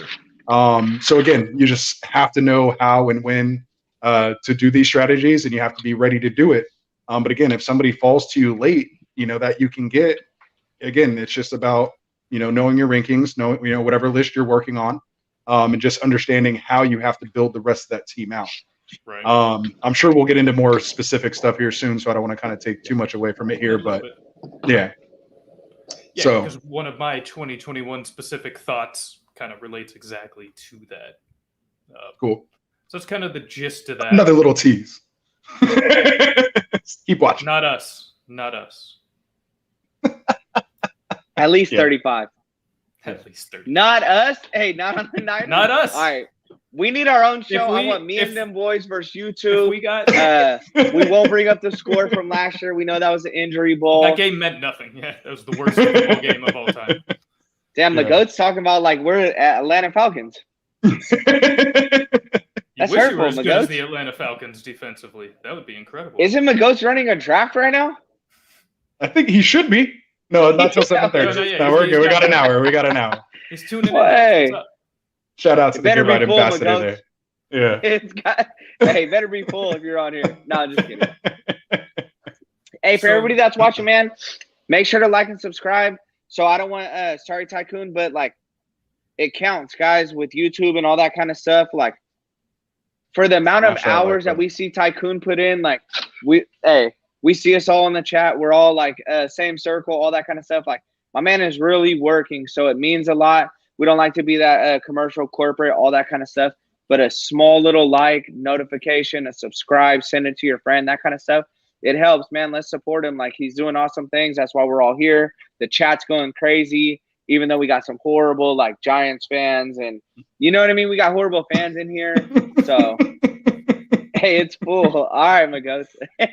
So again, you just have to know how and when to do these strategies, and you have to be ready to do it. But again, if somebody falls to you late, that you can get, again, it's just about, knowing your rankings, knowing, whatever list you're working on, and just understanding how you have to build the rest of that team out. Right. I'm sure we'll get into more specific stuff here soon, so I don't want to kind of take too much away from it here, but yeah. Yeah, So, because one of my 2021 specific thoughts kind of relates exactly to that. cool. So it's kind of the gist of that. Another little tease. Keep watching. Not us. Not us. At least 35. At least 30. Not us. Hey, not on the Niners. Not us. All right. We need our own show. I want me and them boys versus you two. We got we won't bring up the score from last year. We know that was an injury bowl. that game meant nothing. Yeah, that was the worst football game of all time. Damn, the goat's talking about like we're at Atlanta Falcons. You That's wish you hurtful, were as good as Magoats. the Atlanta Falcons defensively. That would be incredible. Isn't Magoats running a draft right now? I think he should be. No, not till 7:30. No, yeah, No, we're he's good. We got got an hour. We got an hour. He's tuning in. Hey. What's up? Shout out to It the better be Goodbye full, ambassador Magoats. there. Yeah. It's got. Hey, better be full if you're on here. No, I'm just kidding. Hey, for So- everybody that's watching, man, make sure to like and subscribe. So I don't want sorry Tycoon, but like it counts, guys, with YouTube and all that kind of stuff. Like for the amount of Smash that like hours that button. we see Tycoon put in, like we see us all in the chat. We're all like same circle, all that kind of stuff. Like my man is really working, so it means a lot. We don't like to be that commercial, corporate, all that kind of stuff. But a small little like, notification, a subscribe, send it to your friend, that kind of stuff. It helps, man. Let's support him. Like he's doing awesome things. That's why we're all here. The chat's going crazy, even though we got some horrible like Giants fans, and you know what I mean. We got horrible fans in here, so hey, it's full. All right, Magoats. My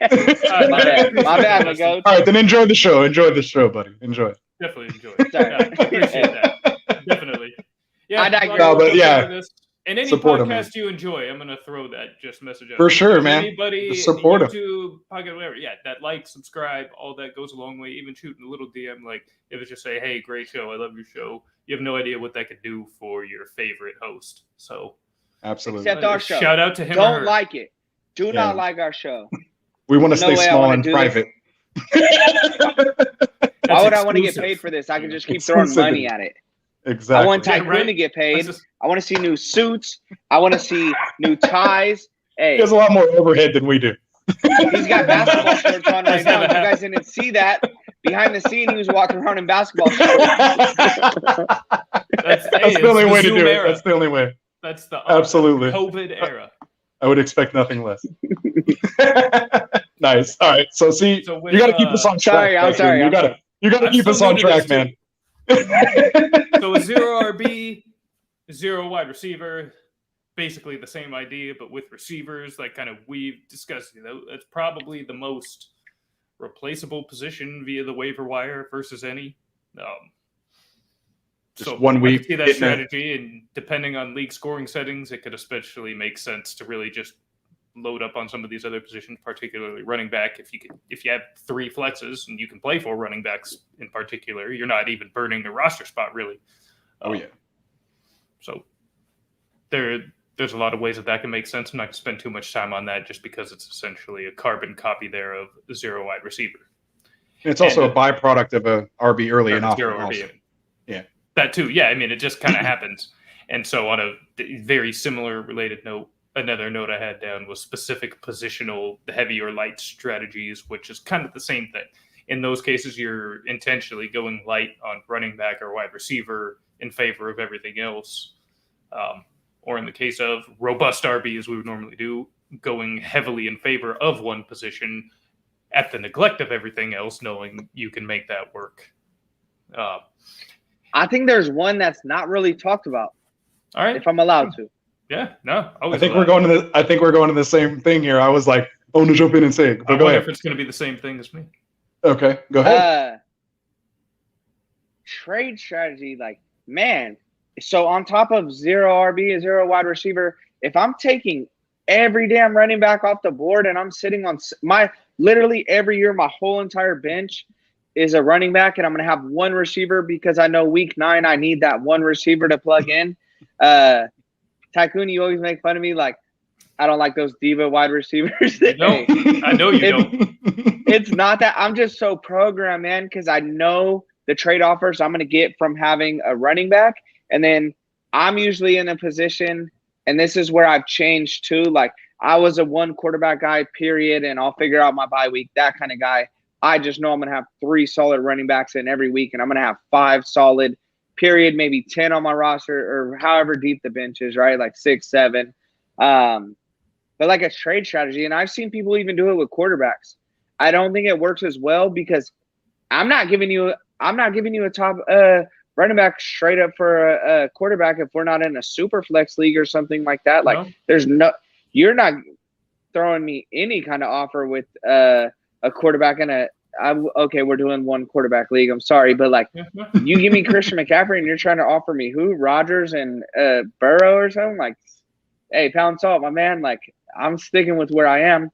bad, Magoats. All right, then enjoy the show. Enjoy the show, buddy. Enjoy. Definitely enjoy it. Sorry. Yeah, I appreciate that. Definitely. Yeah, I digress. No, but yeah. And any Support 'em, podcast you enjoy, I'm going to throw that just message out. For sure, If man. Anybody, Just support 'em. YouTube, podcast, whatever. Yeah, that like, subscribe, all that goes a long way. Even shooting a little DM, like if it's just say, hey, great show, I love your show. You have no idea what that could do for your favorite host. So Absolutely. Except our show. shout out to him. or Don't her. like it. Do Yeah. not like our show. We want to No stay way I small wanna and do private. Why would I want to get exclusive. paid for this? I can just keep throwing money at it. Exactly. I want Yeah, Tycoon right. to get paid. That's just- I want to see new suits. I want to see new ties. Hey, He has a lot more overhead than we do. he's got basketball shorts on right Doesn't have now. a If you hat. guys didn't see that, behind the scene, he was walking around in basketball shorts. That's the only way to do it. That's the only way. That's the Absolutely COVID era. I would expect nothing less. Nice. All right. So see, So you got to keep us on track. I'm sorry. You got to keep us on track, man. So a 0 RB, 0 wide receiver, basically the same idea, but with receivers. Like kind of we've discussed, it's probably the most replaceable position via the waiver wire versus any. Just so 1 week. I see that strategy, and depending on league scoring settings, it could especially make sense to really just load up on some of these other positions, particularly running back. If you have 3 flexes and you can play 4 running backs in particular, you're not even burning a roster spot really. Oh yeah. So there's a lot of ways that can make sense. I'm not going to spend too much time on that just because it's essentially a carbon copy there of 0 wide receiver. It's also a byproduct of a RB early and often. 0 RB. Yeah. That too. Yeah. I mean, it just kind of happens. And so on a very similar related note, another note I had down was specific positional, the heavy or light strategies, which is kind of the same thing. In those cases, you're intentionally going light on running back or wide receiver in favor of everything else. Or in the case of robust RB, as we would normally do, going heavily in favor of one position at the neglect of everything else, knowing you can make that work. I think there's one that's not really talked about. All right. If I'm allowed to. Yeah, no. I think we're going to the same thing here. I was like, I want to jump in and say it. But I go wonder ahead. if it's going to be the same thing as me. Okay, go ahead. Trade strategy, like, man. So on top of 0 RB and 0 wide receiver, if I'm taking every damn running back off the board and I'm sitting on literally every year, my whole entire bench is a running back, and I'm going to have 1 receiver because I know week 9 I need that 1 receiver to plug in. Tycoon, you always make fun of me like I don't like those diva wide receivers. No, I know you don't. It's not that. I'm just so programmed, man, because I know the trade offers I'm going to get from having a running back. And then I'm usually in a position, and this is where I've changed too. Like I was a 1 quarterback guy, period, and I'll figure out my bye week, that kind of guy. I just know I'm going to have 3 solid running backs in every week, and I'm going to have 5 solid, period, maybe 10 on my roster or however deep the bench is, right? Like 6, 7. But like a trade strategy, and I've seen people even do it with quarterbacks. I don't think it works as well because I'm not giving you a top running back straight up for a quarterback if we're not in a super flex league or something like that. Like you're not throwing me any kind of offer with a quarterback in okay, we're doing 1 quarterback league. I'm sorry, but like you give me Christian McCaffrey and you're trying to offer me who? Rodgers and Burrow or something? Like, hey, pound salt, my man. Like I'm sticking with where I am.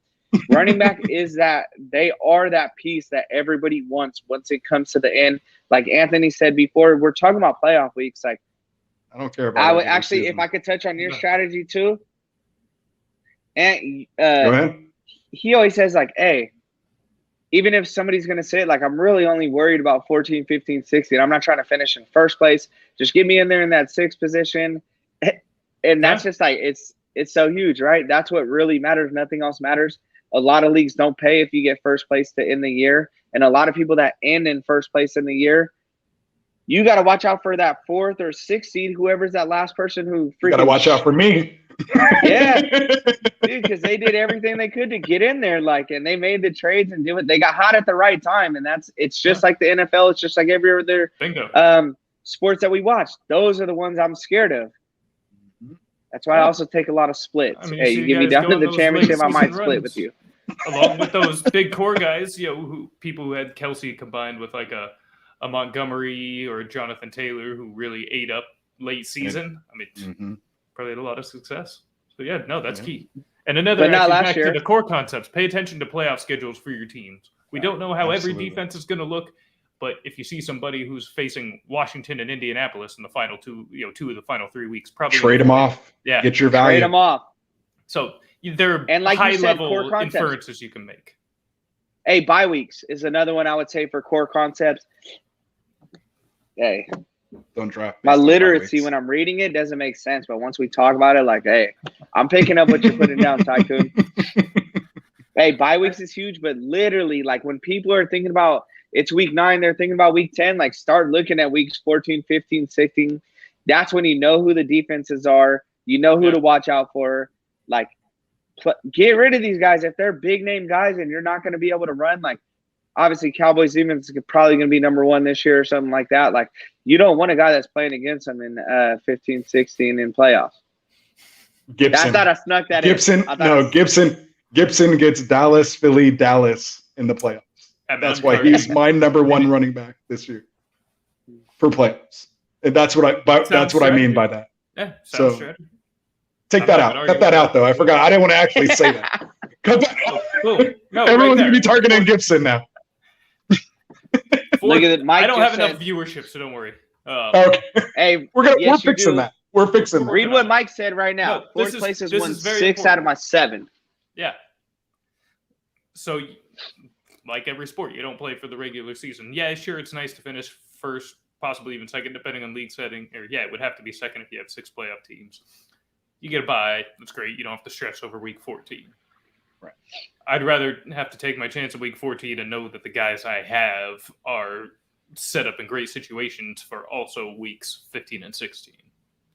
Running back they are that piece that everybody wants once it comes to the end. Like Anthony said before, we're talking about playoff weeks. Like I don't care about. I would actually, if I could touch on your strategy too. And go ahead. He always says like, hey, even if somebody's going to say it, like I'm really only worried about 14, 15, 16. I'm not trying to finish in first place. Just get me in there in that 6th position. And that's just like, it's so huge, right? That's what really matters. Nothing else matters. A lot of leagues don't pay if you get first place to end the year. And a lot of people that end in first place in the year, you got to watch out for that 4th or 6th seed, whoever's that last person who freaking. Got to watch out for me. Yeah, dude, because they did everything they could to get in there, like, and they made the trades and do it. They got hot at the right time, and it's just like the NFL. It's just like every other sports that we watch. Those are the ones I'm scared of. That's why I also take a lot of splits. I mean, hey, you give me down to the championship, I might split with you. Along with those big core guys, people who had Kelsey combined with like a Montgomery or Jonathan Taylor who really ate up late season. I mean, probably had a lot of success. So yeah, no, that's key. And another back to the core concepts. Pay attention to playoff schedules for your teams. We don't know how every defense is going to look, but if you see somebody who's facing Washington and Indianapolis in the final 2 of the final 3 weeks, probably trade them off. Yeah, get your value. Trade them off. So there are like high-level inferences you can make. Hey, bye weeks is another one I would say for core concepts. Hey, don't draft. My literacy when I'm reading it doesn't make sense, but once we talk about it, like, hey, I'm picking up what you're putting down, Tycoon. Hey, bye weeks is huge, but literally, like when people are thinking about it's week 9. They're thinking about week 10. Like, start looking at weeks 14, 15, 16. That's when you know who the defenses are. You know who to watch out for. Like, get rid of these guys. If they're big name guys and you're not going to be able to run, like, obviously Cowboys defense is probably going to be number 1 this year or something like that. Like, you don't want a guy that's playing against them in 15, 16 in playoffs. Gibson. I thought I snuck that in. Gibson gets Dallas, Philly, Dallas in the playoffs. That's why he's my number 1 running back this year for playoffs. And that's what I mean by that. Yeah, so straight. Take that out. Cut that out, though. I forgot. I didn't want to actually say that. Cut that out. No, everyone's going to be targeting Gibson now. Look at it. Mike I don't have enough viewership, so don't worry. Okay. Hey, we're fixing that. We're fixing that. Read what Mike said right now. No, 4th place has this won is very 6 important. out of my 7. Yeah. So, like every sport, you don't play for the regular season. Yeah, sure, it's nice to finish first, possibly even second, depending on league setting. Or yeah, it would have to be second if you have 6 playoff teams. You get a bye. That's great. You don't have to stress over week 14. Right. I'd rather have to take my chance at week 14 and know that the guys I have are set up in great situations for also weeks 15 and 16.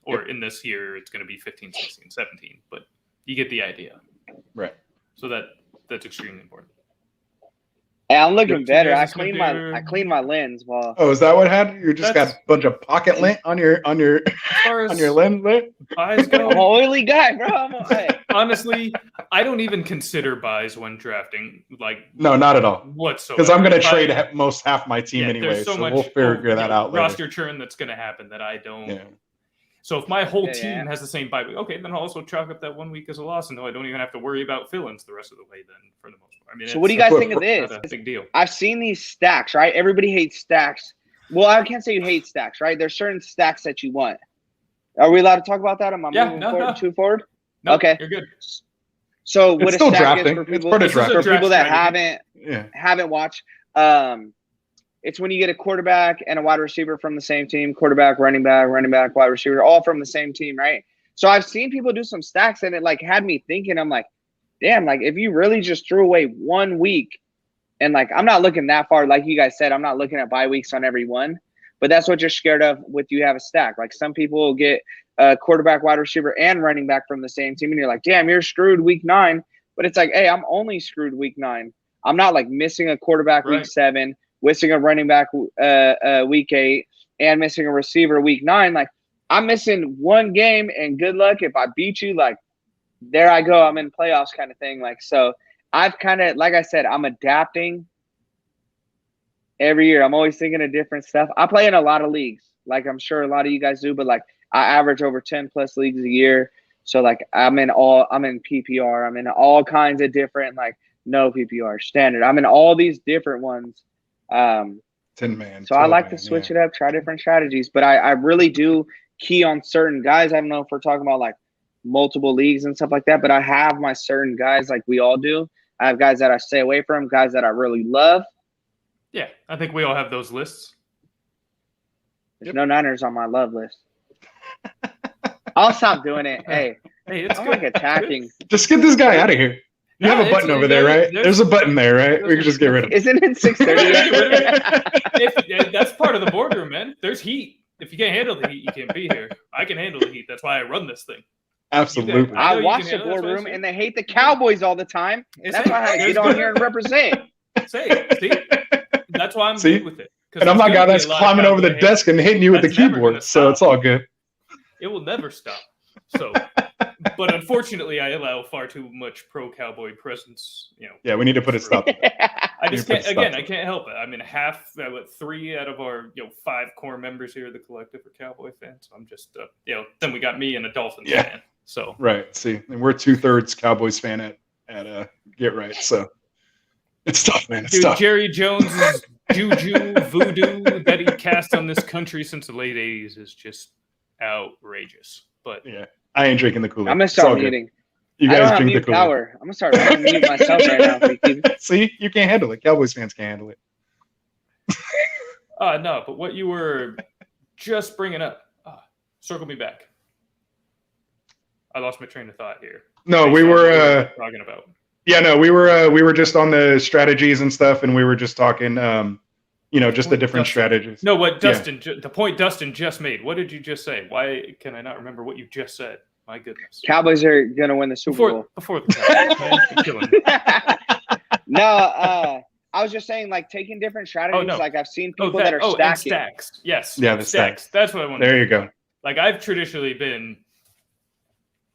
Or in this year, it's going to be 15, 16, 17. But you get the idea. Right. So that's extremely important. Hey, I'm looking better. I cleaned my lens while. Oh, is that what happened? You just got a bunch of pocket lint on your lens there? Buys go. I'm an oily guy, bro. Honestly, I don't even consider buys when drafting. Like, no, not at all. Whatsoever. Because I'm going to trade half my team anyway, so much, we'll figure that out later. Roster churn that's going to happen that I don't. Yeah. So if my whole team has the same bye week, okay, then I'll also chalk up that 1 week as a loss, and no, I don't even have to worry about fill-ins the rest of the way. Then, for the most part, I mean, so what do you guys think of this? Not a big deal. I've seen these stacks, right? Everybody hates stacks. Well, I can't say you hate stacks, right? There's certain stacks that you want. Are we allowed to talk about that? Am I moving too forward? No, okay, you're good. So what it's a still stack drafting. is for people, For people that haven't watched, it's when you get a quarterback and a wide receiver from the same team, quarterback, running back, wide receiver, all from the same team, right? So I've seen people do some stacks, and it like had me thinking, I'm like, damn, like if you really just threw away 1 week, and like I'm not looking that far, like you guys said, I'm not looking at bye weeks on every one, but that's what you're scared of with you have a stack. Like some people will get a quarterback, wide receiver, and running back from the same team, and you're like, damn, you're screwed week 9. But it's like, hey, I'm only screwed week 9. I'm not like missing a quarterback week 7. Missing a running back week 8, and missing a receiver week 9. Like, I'm missing 1 game, and good luck if I beat you. Like, there I go. I'm in playoffs kind of thing. Like, so I've kind of, like I said, I'm adapting every year. I'm always thinking of different stuff. I play in a lot of leagues. Like, I'm sure a lot of you guys do, but like I average over 10 plus leagues a year. So like I'm in PPR. I'm in all kinds of different, like no PPR, standard. I'm in all these different ones. 10-man. So I like to switch it up, try different strategies, but I really do key on certain guys. I don't know if we're talking about like multiple leagues and stuff like that, but I have my certain guys like we all do. I have guys that I stay away from, guys that I really love. Yeah, I think we all have those lists. There's no Niners on my love list. I'll stop doing it. Hey, it's I'm good. like attacking. Just get this guy out of here. You have a button over there, right? There's a button there, right? We can just get rid of it. Isn't it 6:30? That's part of the boardroom, man. There's heat. If you can't handle the heat, you can't be here. I can handle the heat. That's why I run this thing. Absolutely. I watch the boardroom, and they hate the Cowboys all the time. That's why I had to get on here and represent. See? That's why I'm good with it. And I'm not guy that's climbing over the desk and hitting you with the keyboard, so it's all good. It will never stop. So, but unfortunately, I allow far too much pro-Cowboy presence. Yeah, we need to put a stop. I just can't. Again, I can't help it. I mean, 3 out of our 5 core members here of the collective are Cowboy fans. So I'm just then we got me and a Dolphins fan. So right. See, and we're 2/3 Cowboys fan at Get Right. So it's tough, man. It's tough. Jerry Jones's juju voodoo that he cast on this country since the late '80s is just outrageous. But yeah, I ain't drinking the Kool-Aid. I'm gonna start muting. You guys drink the Kool-Aid. Power. I'm gonna start muting myself right now. See, you can't handle it. Cowboys fans can't handle it. No, but what you were just bringing up, circle me back. I lost my train of thought here. No, we were talking about. Yeah, no, we were just on the strategies and stuff, and we were just talking just the different strategies. No, what Dustin, the point Dustin just made. What did you just say? Why can I not remember what you just said? My goodness. Cowboys are gonna win the Super Bowl. Before the Cowboys, man. You're killing me. No, I was just saying, like, taking different strategies. no. Like, I've seen people that are stacking. And stacks. Yes. Yeah, the stacks. That's what I want. There you go. Like, I've traditionally been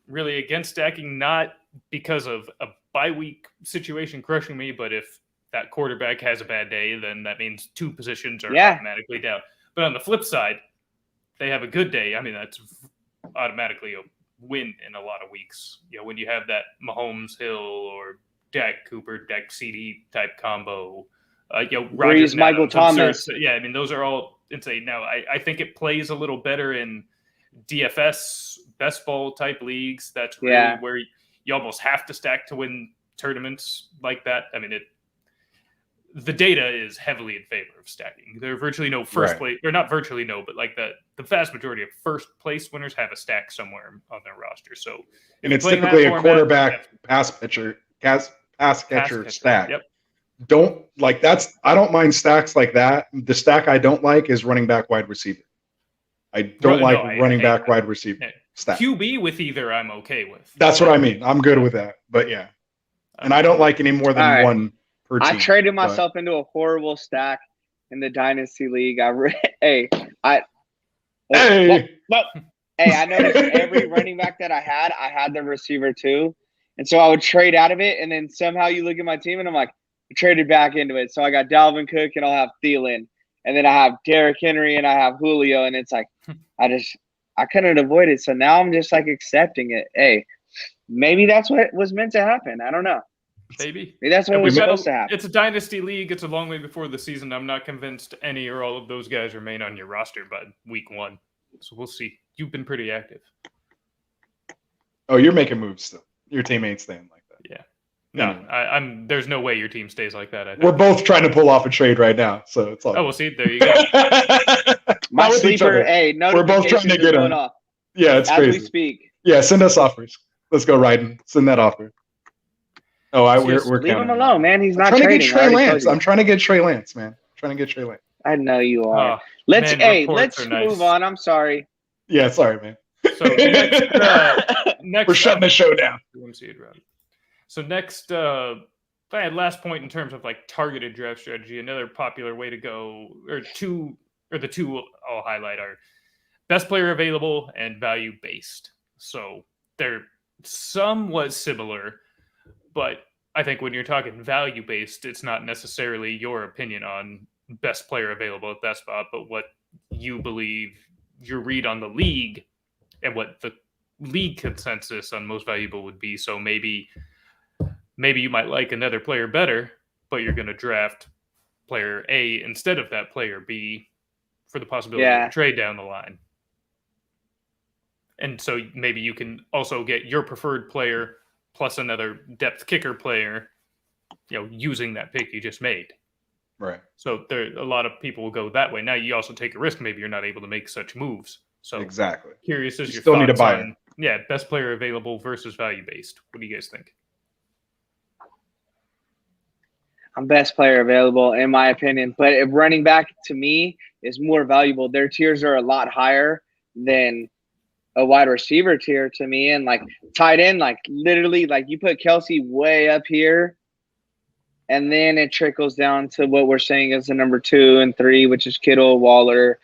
really against stacking, not because of a bye week situation crushing me, but if that quarterback has a bad day, then that means 2 positions are automatically down. But on the flip side, they have a good day. I mean, that's automatically a win in a lot of weeks. When you have that Mahomes Hill or Dak Cooper, Dak CD type combo, Rodgers, Michael Thomas. Yeah, I mean, those are all insane. Now, I think it plays a little better in DFS, best ball type leagues. That's really where you almost have to stack to win tournaments like that. I mean, the data is heavily in favor of stacking. There are virtually no first place, or not virtually no, but like the vast majority of first place winners have a stack somewhere on their roster. So, and it's typically a quarterback pass catcher stack. Yep. I don't mind stacks like that. The stack I don't like is running back wide receiver. I don't like running back wide receiver stack. QB with either I'm okay with. That's what I mean. I'm good with that. But yeah. And I don't like any more than one per team. I traded myself into a horrible stack in the Dynasty League. I noticed every running back that I had the receiver too. And so I would trade out of it, and then somehow you look at my team, and I'm like, I traded back into it. So I got Dalvin Cook, and I'll have Thielen. And then I have Derrick Henry, and I have Julio. And it's like, I couldn't avoid it. So now I'm just like accepting it. Hey, maybe that's what was meant to happen. I don't know. Maybe that's what was supposed to happen. It's a dynasty league. It's a long way before the season. I'm not convinced any or all of those guys remain on your roster by week 1. So we'll see. You've been pretty active. Oh, you're making moves still. Your team ain't staying like that. Yeah. No, there's no way your team stays like that. I think. We're both trying to pull off a trade right now, so it's all. Oh, well, see, there you go. My sleeper, we're both trying to get him. Yeah, it's crazy. As we speak. Yeah, send us offers. Let's go, Ryden. Send that offer. Oh, we're leave him alone, man. He's not trading. To get Trey Lance. I'm trying to get Trey Lance, man. I know you are. Let's move on. I'm sorry. Yeah, sorry, man. So next we're shutting the show down. So next, last point in terms of like targeted draft strategy, another popular way to go, the two I'll highlight are best player available and value based. So they're somewhat similar, but I think when you're talking value based, it's not necessarily your opinion on best player available at that spot, but what you believe, your read on the league, and what the league consensus on most valuable would be. So maybe you might like another player better, but you're going to draft player A instead of that player B for the possibility of a trade down the line. And so maybe you can also get your preferred player plus another depth kicker player, using that pick you just made. Right. So a lot of people will go that way. Now you also take a risk. Maybe you're not able to make such moves. So exactly. Curious as you your still thoughts need to buy on, best player available versus value based. What do you guys think? I'm best player available in my opinion, but if running back to me is more valuable. Their tiers are a lot higher than a wide receiver tier to me, and like tight end, like literally, like you put Kelsey way up here, and then it trickles down to what we're saying is the number 2 and 3, which is Kittle, Waller.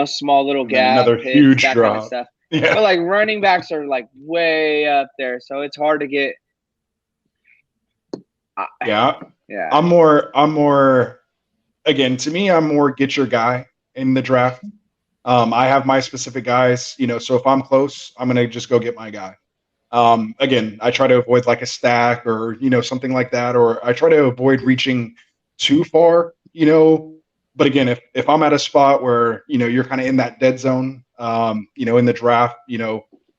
Small little gap. Another picks, huge that drop. Kind of stuff. Yeah. But like running backs are like way up there, so it's hard to get. Yeah. Yeah. I'm more. Again, to me, I'm more get your guy in the draft. I have my specific guys. So if I'm close, I'm gonna just go get my guy. Again, I try to avoid like a stack or something like that, or I try to avoid reaching too far. But again, if I'm at a spot where, you're kind of in that dead zone, in the draft,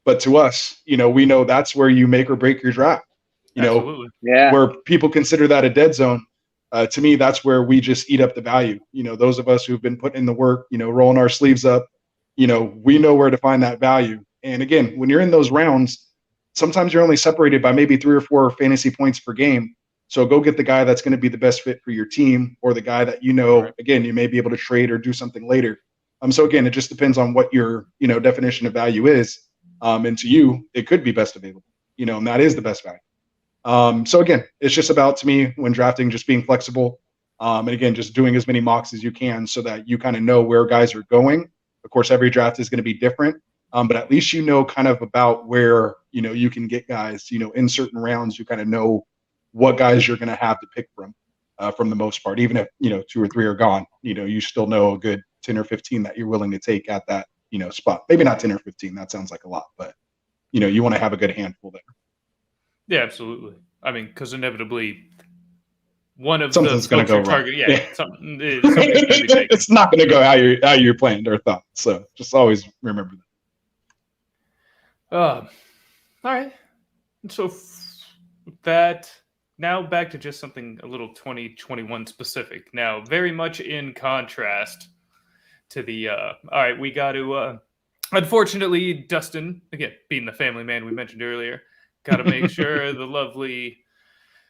but to us, we know that's where you make or break your draft, Absolutely. Where people consider that a dead zone. To me, that's where we just eat up the value. Those of us who've been putting in the work, rolling our sleeves up, we know where to find that value. And again, when you're in those rounds, sometimes you're only separated by maybe 3 or 4 fantasy points per game. So go get the guy that's going to be the best fit for your team, or the guy that, again, you may be able to trade or do something later. So again, it just depends on what your, definition of value is. And to you, it could be best available, and that is the best value. So again, it's just about, to me, when drafting, just being flexible. And again, just doing as many mocks as you can so that you kind of know where guys are going. Of course, every draft is going to be different. But at least kind of about where, you can get guys, in certain rounds. You kind of know what guys you're going to have to pick from the most part. Even if, 2 or 3 are gone, you still know a good 10 or 15 that you're willing to take at that, spot. Maybe not 10 or 15. That sounds like a lot, but, you want to have a good handful there. Yeah, absolutely. I mean, because inevitably one of something's the going to go target, wrong. Something's going to be taken. It's not going to go how you're planned or thought. So just always remember that. All right. So that now back to just something a little 2021 specific. Now, very much in contrast to the. All right, we got to. Unfortunately, Dustin, again, being the family man we mentioned earlier, got to make sure the lovely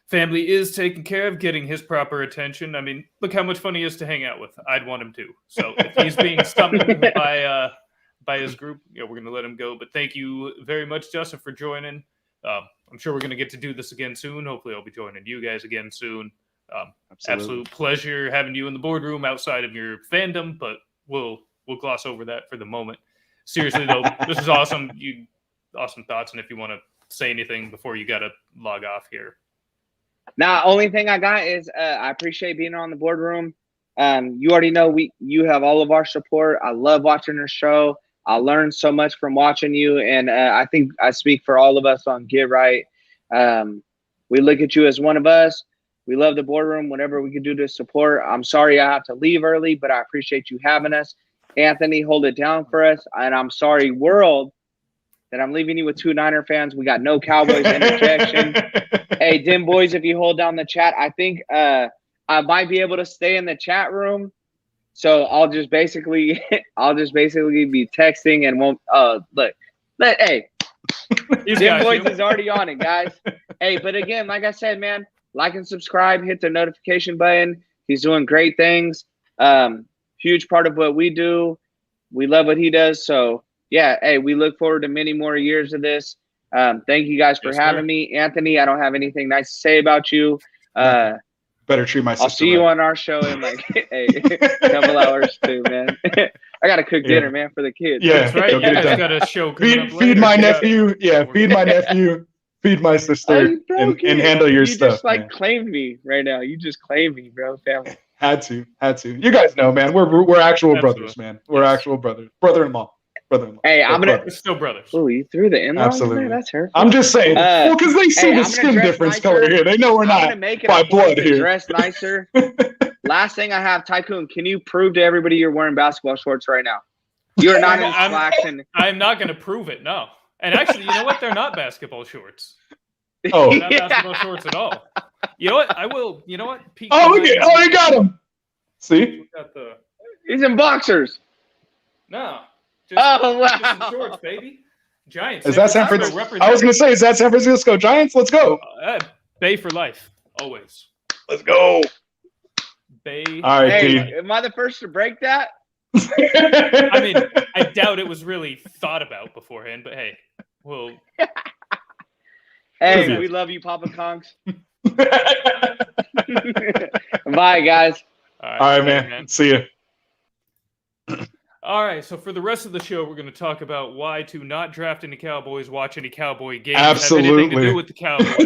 family is taken care of, getting his proper attention. I mean, look how much fun he is to hang out with. I'd want him to. So if he's being summoned by his group, we're going to let him go. But thank you very much, Justin, for joining. I'm sure we're going to get to do this again soon. Hopefully I'll be joining you guys again soon. Absolute pleasure having you in the boardroom outside of your fandom, but we'll gloss over that for the moment. Seriously, though, this is awesome. Awesome thoughts. And if you want to say anything before you got to log off here. Now, only thing I got is I appreciate being on the boardroom. You already know you have all of our support. I love watching your show. I learned so much from watching you, and I think I speak for all of us on Get Right. We look at you as one of us. We love the boardroom. Whatever we can do to support. I'm sorry I have to leave early, but I appreciate you having us. Anthony, hold it down for us. And I'm sorry, world, that I'm leaving you with 2 Niner fans. We got no Cowboys interjection. Hey, Dim Boys, if you hold down the chat, I think I might be able to stay in the chat room. So I'll just basically be texting and won't hey. Dim Boys is already on it, guys. Hey, but again, like I said, man, like and subscribe, hit the notification button. He's doing great things. Huge part of what we do. We love what he does. So yeah, hey, we look forward to many more years of this. Thank you guys for having me. Anthony, I don't have anything nice to say about you. Better treat my sister. I'll see you on our show in like a couple hours too, man. I got to cook dinner, man, for the kids. Yeah, that's right. I got a show coming up later. Feed my nephew. Yeah, feed my nephew. Feed my sister and handle your stuff. You just claimed me right now. You just claimed me, bro. Family. Had to. You guys know, man. We're actual brothers, man. We're actual brothers. Brother-in-law. Hey, I'm gonna still brothers. Oh, you threw the in-laws Absolutely. in there? That's her. I'm just saying. Well, because they see the skin difference color here. They know we're not by blood here. Dress nicer. Last thing I have, Tycoon. Can you prove to everybody you're wearing basketball shorts right now? You're not in slacks. I'm not going to prove it. No. And actually, you know what? They're not basketball shorts. Oh, they're not basketball shorts at all. You know what? I will. You know what? Pete, you got him. See? He's in boxers. No. Wow. Just shorts, baby. Giants. Is that San Francisco? I was going to say, is that San Francisco Giants? Let's go. Bay for life. Always. Let's go. Bay. All right, hey, am I the first to break that? I mean, I doubt it was really thought about beforehand, but hey, we'll. Hey, we love you, Papa Conks. Bye, guys. All right, man. See you. All right, so for the rest of the show, we're going to talk about why to not draft any Cowboys, watch any Cowboy games, absolutely. have anything to do with the Cowboys.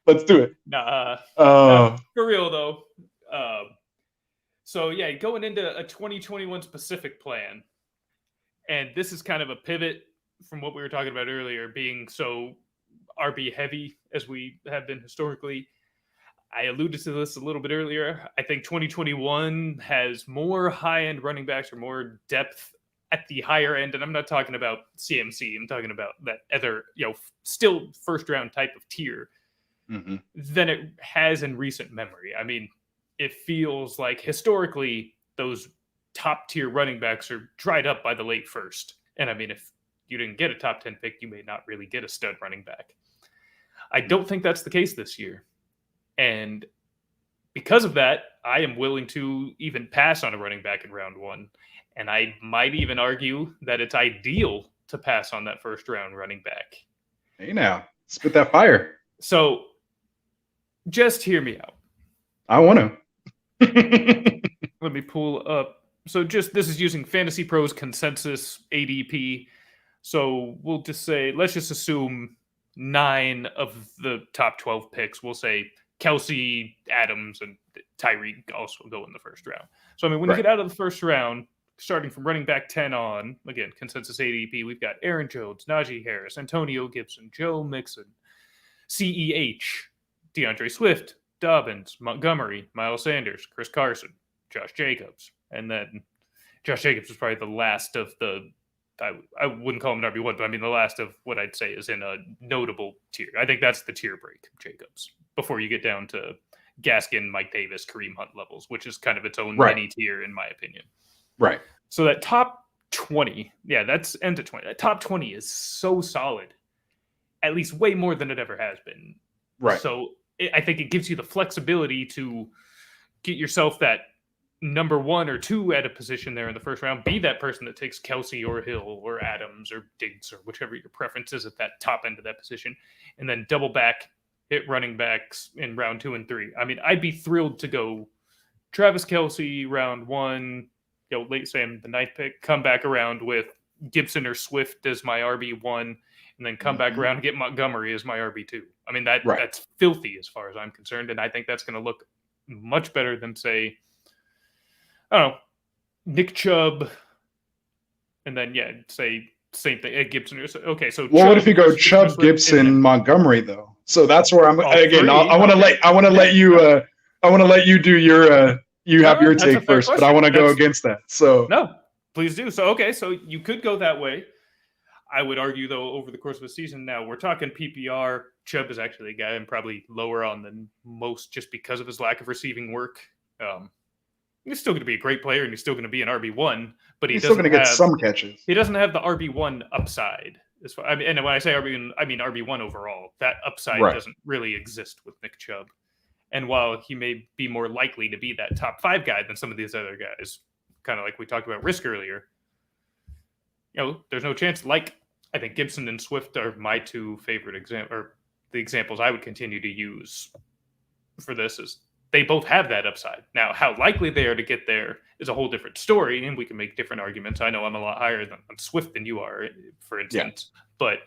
Let's do it. For real, though. So, yeah, going into a 2021 specific plan, and this is kind of a pivot from what we were talking about earlier, being so RB heavy as we have been historically. I alluded to this a little bit earlier. I think 2021 has more high-end running backs or more depth at the higher end. And I'm not talking about CMC. I'm talking about that other, still first-round type of tier than it has in recent memory. I mean, it feels like historically those top-tier running backs are dried up by the late first. And I mean, if you didn't get a top 10 pick, you may not really get a stud running back. I don't think that's the case this year. And because of that, I am willing to even pass on a running back in round 1. And I might even argue that it's ideal to pass on that first round running back. Hey now, spit that fire. So just hear me out. I want to. Let me pull up. So this is using Fantasy Pros consensus ADP. So we'll just say, let's just assume 9 of the top 12 picks. We'll say Kelsey, Adams, and Tyreek also go in the first round. So, I mean, when you get out of the first round, starting from running back 10 on, again, consensus ADP, we've got Aaron Jones, Najee Harris, Antonio Gibson, Joe Mixon, CEH, DeAndre Swift, Dobbins, Montgomery, Miles Sanders, Chris Carson, Josh Jacobs. And then Josh Jacobs was probably the last of the, I wouldn't call him an RB1, but I mean the last of what I'd say is in a notable tier. I think that's the tier break, Jacobs, before you get down to Gaskin, Mike Davis, Kareem Hunt levels, which is kind of its own mini tier in my opinion. Right. So that top 20, that's end of 20. That top 20 is so solid, at least way more than it ever has been. Right. So I think it gives you the flexibility to get yourself that number 1 or 2 at a position there in the first round. Be that person that takes Kelsey or Hill or Adams or Diggs or whichever your preference is at that top end of that position, and then double back, hit running backs in round 2 and 3. I mean, I'd be thrilled to go Travis Kelsey round 1, late Sam the 9th pick, come back around with Gibson or Swift as my RB1, and then come back around and get Montgomery as my RB2. I mean, that's filthy as far as I'm concerned, and I think that's going to look much better than, say, I don't know, Nick Chubb, and then, say same thing, Gibson. Okay, so well, what if you go Chubb, Gibson, Montgomery, though? So that's where I'm, again, I want to let you do your, you have your take first, but I want to go against that. So no, please do. So, okay, so you could go that way. I would argue, though, over the course of a season, now we're talking PPR. Chubb is actually a guy I'm probably lower on than most just because of his lack of receiving work. He's still going to be a great player, and he's still going to be an RB1, but he's still going to get some catches. He doesn't have the RB1 upside. And when I say RB1, I mean RB1 overall. That upside doesn't really exist with Nick Chubb. And while he may be more likely to be that top 5 guy than some of these other guys, kind of like we talked about risk earlier, there's no chance. Like, I think Gibson and Swift are my 2 favorite the examples I would continue to use for this is they both have that upside. Now, how likely they are to get there is a whole different story, and we can make different arguments. I know I'm a lot higher on Swift than you are, for instance, but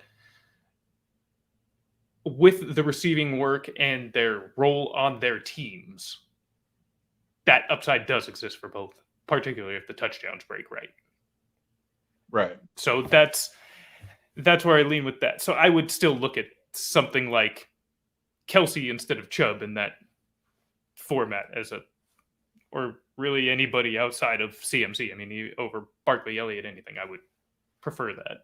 with the receiving work and their role on their teams, that upside does exist for both, particularly if the touchdowns break right. Right. So that's where I lean with that. So I would still look at something like Kelsey instead of Chubb in that format or really anybody outside of CMC. I mean, over Barkley, Elliott, anything, I would prefer that.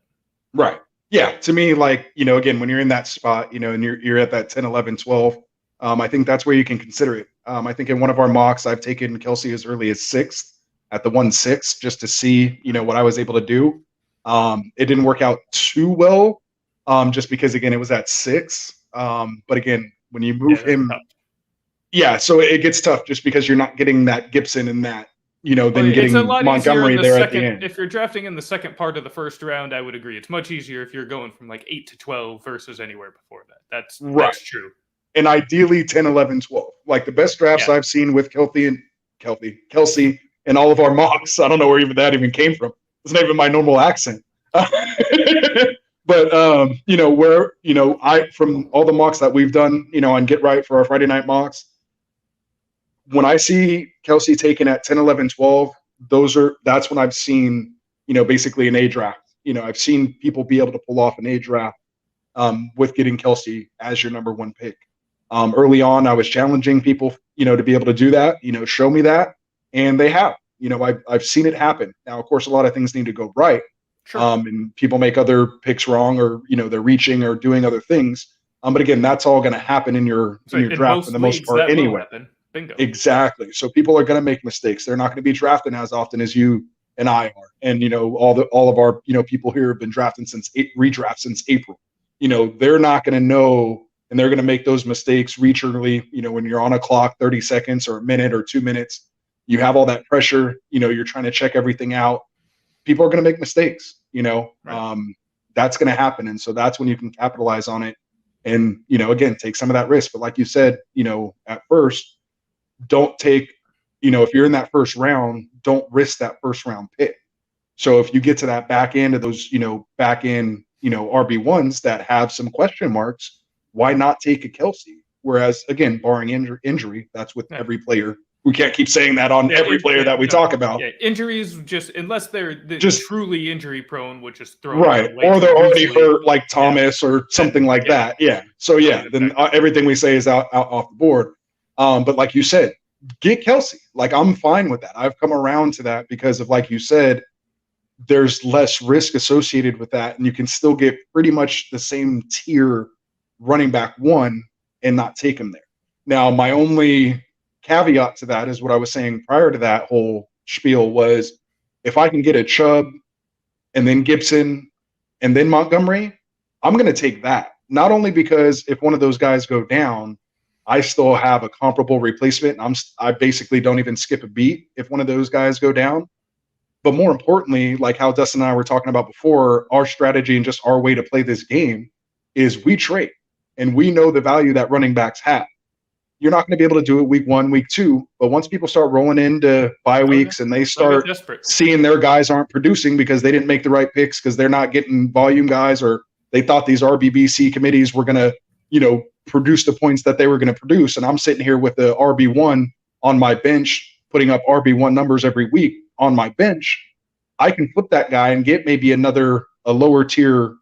Right. Yeah. To me, like, again, when you're in that spot, and you're at that 10, 11, 12, I think that's where you can consider it. I think in one of our mocks, I've taken Kelsey as early as 6th at the 1-6 just to see, what I was able to do. It didn't work out too well just because, again, it was at 6. But again, when you move him, so it gets tough just because you're not getting that Gibson and that, then getting Montgomery there at the end. If you're drafting in the second part of the first round, I would agree. It's much easier if you're going from like 8 to 12 versus anywhere before that. That's true. And ideally 10, 11, 12. Like the best drafts I've seen with Kelsey and all of our mocks. I don't know where even that even came from. It's not even my normal accent. But where I from all the mocks that we've done, on Get Right for our Friday night mocks, when I see Kelsey taken at 10, 11, 12, that's when I've seen, basically an A draft. I've seen people be able to pull off an A draft with getting Kelsey as your number 1 pick. Early on, I was challenging people, to be able to do that, show me that. And they have, I've seen it happen. Now, of course, a lot of things need to go right. Sure. And people make other picks wrong or, they're reaching or doing other things. But again, that's all going to happen in your draft for the most part anyway. Bingo. Exactly. So people are going to make mistakes. They're not going to be drafting as often as you and I are. And, all of our, people here have been redraft since April. They're not going to know and they're going to make those mistakes, reach early. When you're on a clock, 30 seconds or a minute or 2 minutes, you have all that pressure. You're trying to check everything out. People are going to make mistakes. Right. That's going to happen, and so that's when you can capitalize on it. And again, take some of that risk. But like you said, at first, don't take. If you're in that first round, don't risk that first round pick. So if you get to that back end of those, back end, RB1s that have some question marks, why not take a Kelsey? Whereas, again, barring injury, that's with every player. We can't keep saying that on every player that we talk about. Yeah, injuries, just unless they're just truly injury prone, which is thrown right, or they're already hurt, like Thomas or something like that. Yeah. So then everything we say is out off the board. But like you said, get Kelsey. Like, I'm fine with that. I've come around to that because of, like you said, there's less risk associated with that, and you can still get pretty much the same tier running back one and not take him there. Now, my only caveat to that is what I was saying prior to that whole spiel was, if I can get a Chubb and then Gibson and then Montgomery, I'm going to take that. Not only because if one of those guys go down, I still have a comparable replacement. I basically don't even skip a beat if one of those guys go down. But more importantly, like how Dustin and I were talking about before, our strategy and just our way to play this game is we trade, and we know the value that running backs have. You're not going to be able to do it week 1, week 2, but once people start rolling into bye weeks and they start seeing their guys aren't producing because they didn't make the right picks, because they're not getting volume guys, or they thought these RBBC committees were going to, produce the points that they were going to produce. And I'm sitting here with the RB1 on my bench, putting up RB1 numbers every week on my bench. I can flip that guy and get maybe a lower tier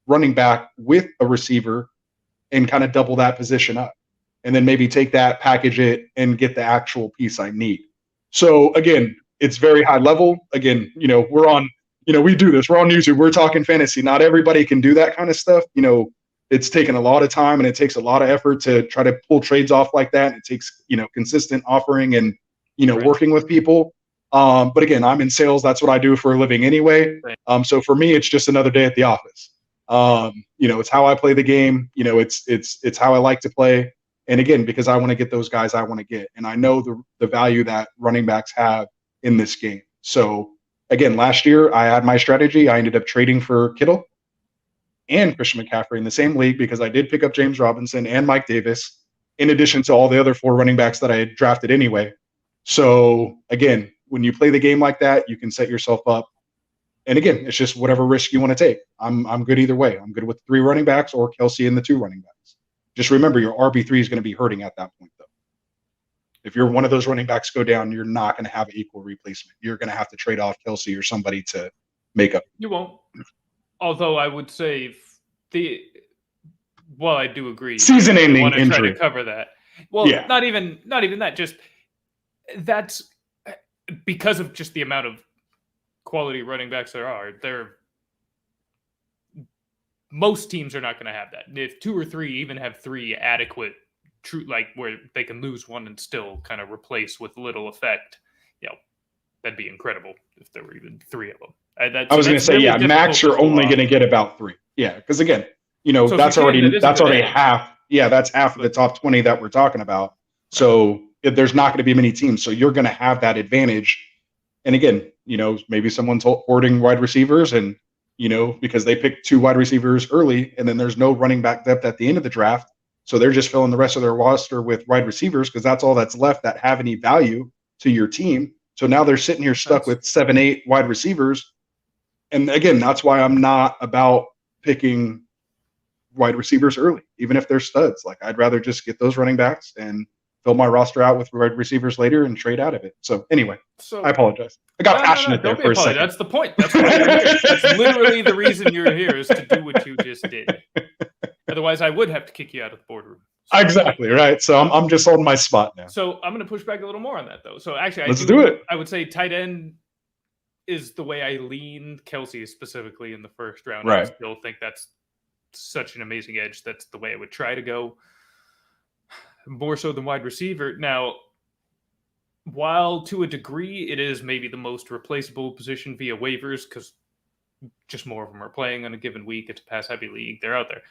running back with a receiver and kind of double that position up. And then maybe take that, package it, and get the actual piece I need. So again, it's very high level. Again, we're on, we do this. We're on YouTube. We're talking fantasy. Not everybody can do that kind of stuff. It's taken a lot of time and it takes a lot of effort to try to pull trades off like that. It takes, consistent offering and, working with people. But again, I'm in sales. That's what I do for a living anyway. So for me, it's just another day at the office. It's how I play the game. It's how I like to play. And again, because I want to get those guys I want to get. And I know the value that running backs have in this game. So again, last year I had my strategy. I ended up trading for Kittle and Christian McCaffrey in the same league because I did pick up James Robinson and Mike Davis, in addition to all the other 4 running backs that I had drafted anyway. So again, when you play the game like that, you can set yourself up. And again, it's just whatever risk you want to take. I'm good either way. I'm good with 3 running backs or Kelsey and the 2 running backs. Just remember, your RB3 is going to be hurting at that point, though. If you're one of those running backs go down, you're not going to have an equal replacement. You're going to have to trade off Kelsey or somebody to make up. You won't. Although I would say I do agree. Season-ending injury. Try to cover that. Well, yeah. Not even that. Just that's because of just the amount of quality running backs there are. Most teams are not going to have that. If 2 or 3 even have 3 adequate, true, like where they can lose one and still kind of replace with little effect, that'd be incredible if there were even 3 of them. I was going to say, really max you're only going to get about 3. Yeah, because again, so that's already half. Yeah, that's half of the top 20 that we're talking about. So there's not going to be many teams. So you're going to have that advantage. And again, maybe someone's hoarding wide receivers and, because they picked 2 wide receivers early and then there's no running back depth at the end of the draft. So they're just filling the rest of their roster with wide receivers because that's all that's left that have any value to your team. So now they're sitting here stuck with 7, 8 wide receivers. And again, that's why I'm not about picking wide receivers early, even if they're studs. Like, I'd rather just get those running backs and fill my roster out with wide receivers later and trade out of it. So anyway, I apologize. I got passionate there for a second. That's the point. That's why you're here. That's literally the reason you're here, is to do what you just did. Otherwise, I would have to kick you out of the boardroom. So, exactly, right. So I'm just holding my spot now. So I'm going to push back a little more on that, though. So actually, let's do it. I would say tight end is the way I lean Kelsey specifically in the first round. Right. I still think that's such an amazing edge. That's the way I would try to go, more so than wide receiver. Now, while to a degree it is maybe the most replaceable position via waivers because just more of them are playing on a given week, it's a pass-heavy league, they're out there.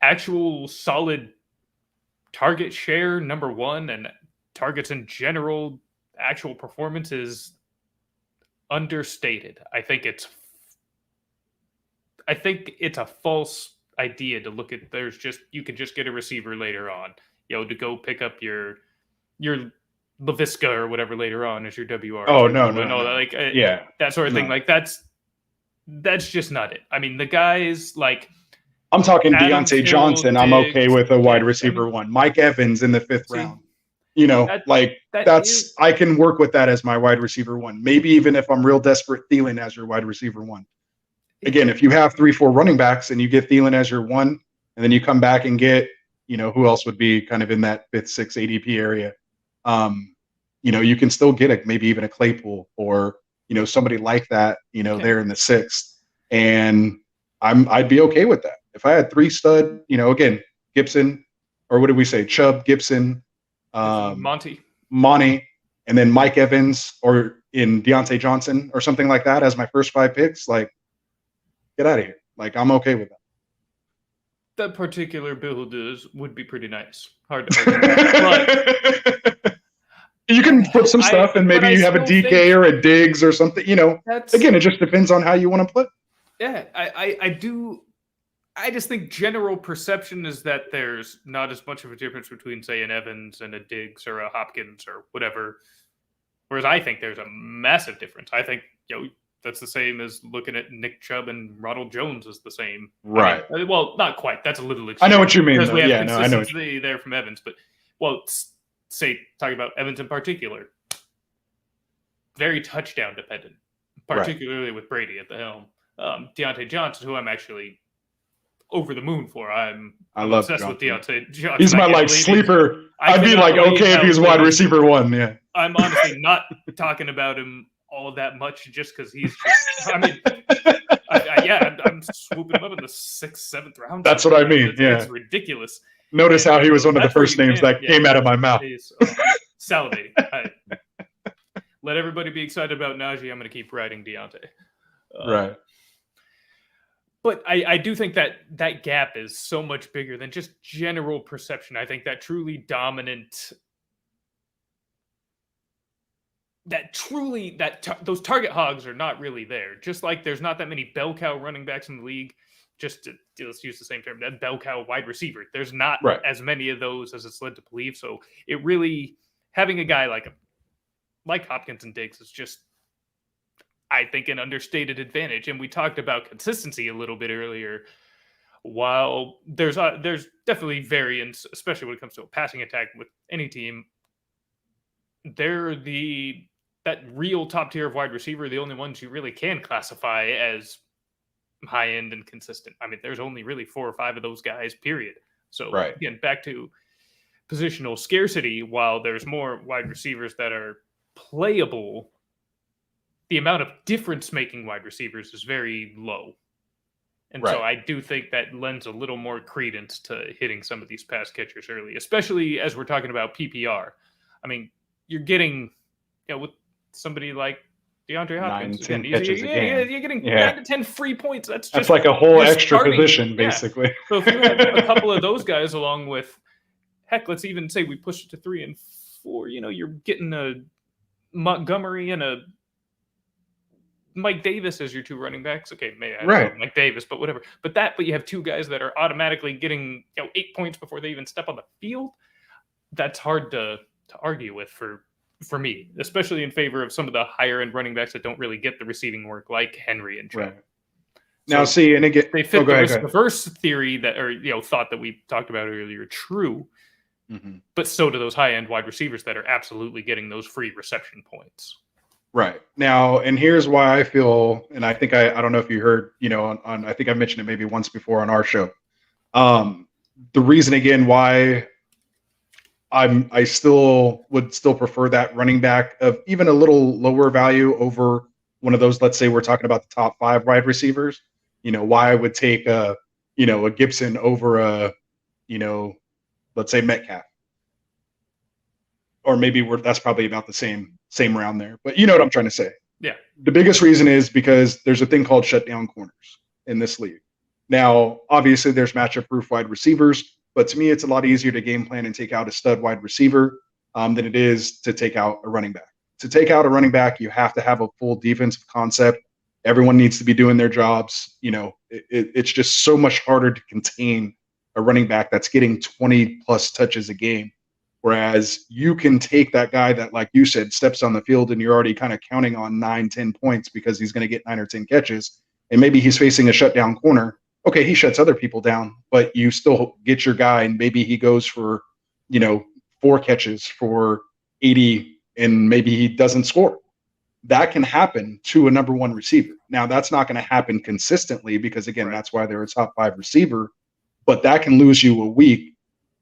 actual solid target share, number one, and targets in general, actual performance is understated. I think it's a false idea to look at. You can just get a receiver later on, to go pick up your LaVisca or whatever later on as your WR. Oh no, that sort of thing. Like that's just not it. I mean, the guys like I'm talking Adam Deontay Hill, Johnson. I'm Diggs, okay with a wide receiver one. Mike Evans in the 5th round. I can work with that as my wide receiver one. Maybe even if I'm real desperate, Thielen as your wide receiver one. Again, if you have 3-4 running backs and you get Thielen as your one, and then you come back and get, who else would be kind of in that 5th, 6th ADP area, you can still get maybe even a Claypool or, somebody like that, there in the 6th. And I'd be okay with that. If I had 3 stud, again, Gibson, or what did we say? Chubb, Gibson, Monty, and then Mike Evans or in Deontay Johnson or something like that as my first 5 picks, like, get out of here. Like, I'm okay with that. That particular build would be pretty nice. Hard to argue. You can put some stuff, and maybe you have a DK or a Diggs or something. Again, it just depends on how you want to play. Yeah, I do. I just think general perception is that there's not as much of a difference between, say, an Evans and a Diggs or a Hopkins or whatever. Whereas I think there's a massive difference. I think that's the same as looking at Nick Chubb and Ronald Jones is the same. Right. I mean, well, not quite. That's a little extreme. I know what you mean. Because we have I know. consistency there from Evans. But, say, talking about Evans in particular, very touchdown dependent, particularly with Brady at the helm. Deontay Johnson, who I'm actually over the moon for. I'm obsessed with Deontay Johnson. He's my sleeper. I'd be like, okay, if he's wide receiver one, yeah. I'm honestly not talking about him all that much just because he's just, I'm swooping him up in the 6th, 7th round. That's what I mean. It's ridiculous. Notice how he was one of the first names that came out of my mouth. Salivating. Let everybody be excited about Najee. I'm going to keep riding Deontay. Right. But I do think that gap is so much bigger than just general perception. I think that truly dominant, those target hogs are not really there. Just like there's not that many bell cow running backs in the league. Let's use the same term, that bell cow wide receiver. There's not as many of those as it's led to believe. So it really, having a guy like Hopkins and Diggs is just, I think, an understated advantage. And we talked about consistency a little bit earlier. While there's definitely variance, especially when it comes to a passing attack with any team, they're that real top tier of wide receiver, the only ones you really can classify as high end and consistent. I mean, there's only really 4 or 5 of those guys, period. So again, back to positional scarcity, while there's more wide receivers that are playable, the amount of difference-making wide receivers is very low. And so I do think that lends a little more credence to hitting some of these pass catchers early, especially as we're talking about PPR. I mean, you're getting, with somebody like DeAndre Hopkins, you're getting 9 to 10 free points. That's like a whole extra position, basically. So if you have a couple of those guys along with, heck, let's even say we push it to 3 and 4, you're getting a Montgomery and a Mike Davis as your 2 running backs. Okay, maybe I don't know Mike Davis, but whatever. But you have 2 guys that are automatically getting 8 points before they even step on the field. That's hard to argue with for me, especially in favor of some of the higher end running backs that don't really get the receiving work, like Henry and Chubb. Right. Now, see, and again, they fit the risk-averse theory that, or thought that we talked about earlier, true. Mm-hmm. But so do those high end wide receivers that are absolutely getting those free reception points. Right. Now, and here's why I feel, and I think I don't know if you heard, on I think I mentioned it maybe once before on our show. The reason again why I still would prefer that running back of even a little lower value over one of those, let's say we're talking about the top 5 wide receivers, why I would take a Gibson over a, let's say Metcalf. Or maybe that's probably about the same round there. But you know what I'm trying to say. Yeah. The biggest reason is because there's a thing called shutdown corners in this league. Now, obviously, there's matchup-proof wide receivers, but to me, it's a lot easier to game plan and take out a stud wide receiver than it is to take out a running back. To take out a running back, you have to have a full defensive concept. Everyone needs to be doing their jobs. It's just so much harder to contain a running back that's getting 20-plus touches a game. Whereas you can take that guy that, like you said, steps on the field and you're already kind of counting on 9, 10 points because he's going to get 9 or 10 catches. And maybe he's facing a shutdown corner. Okay, he shuts other people down, but you still get your guy and maybe he goes for, 4 catches for 80 and maybe he doesn't score. That can happen to a number 1 receiver. Now, that's not going to happen consistently because, again, that's why they're a top 5 receiver. But that can lose you a week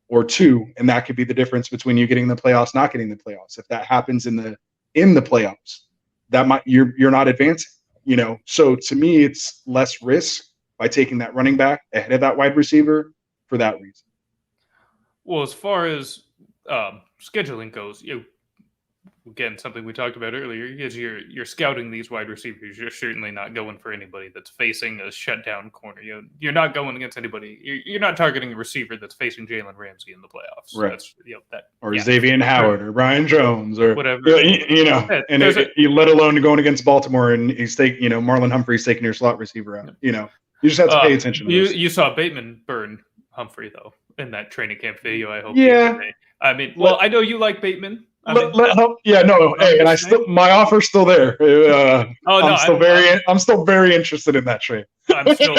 or 2, and that could be the difference between you getting the playoffs, not getting the playoffs. If that happens in the playoffs, that might you're not advancing. So to me, it's less risk by taking that running back ahead of that wide receiver for that reason. Well, as far as scheduling goes, again, something we talked about earlier is you're scouting these wide receivers. You're certainly not going for anybody that's facing a shutdown corner. You're not going against anybody. You're not targeting a receiver that's facing Jalen Ramsey in the playoffs. Right. That's, or Xavier Howard or Brian Jones or whatever. And let alone going against Baltimore and he's taking, Marlon Humphrey's taking your slot receiver out. You just have to pay attention to you saw Bateman burn Humphrey though in that training camp video. I hope. Yeah. I mean, I know you like Bateman. Hey, and my offer's still there. I'm still very interested in that trade. I'm still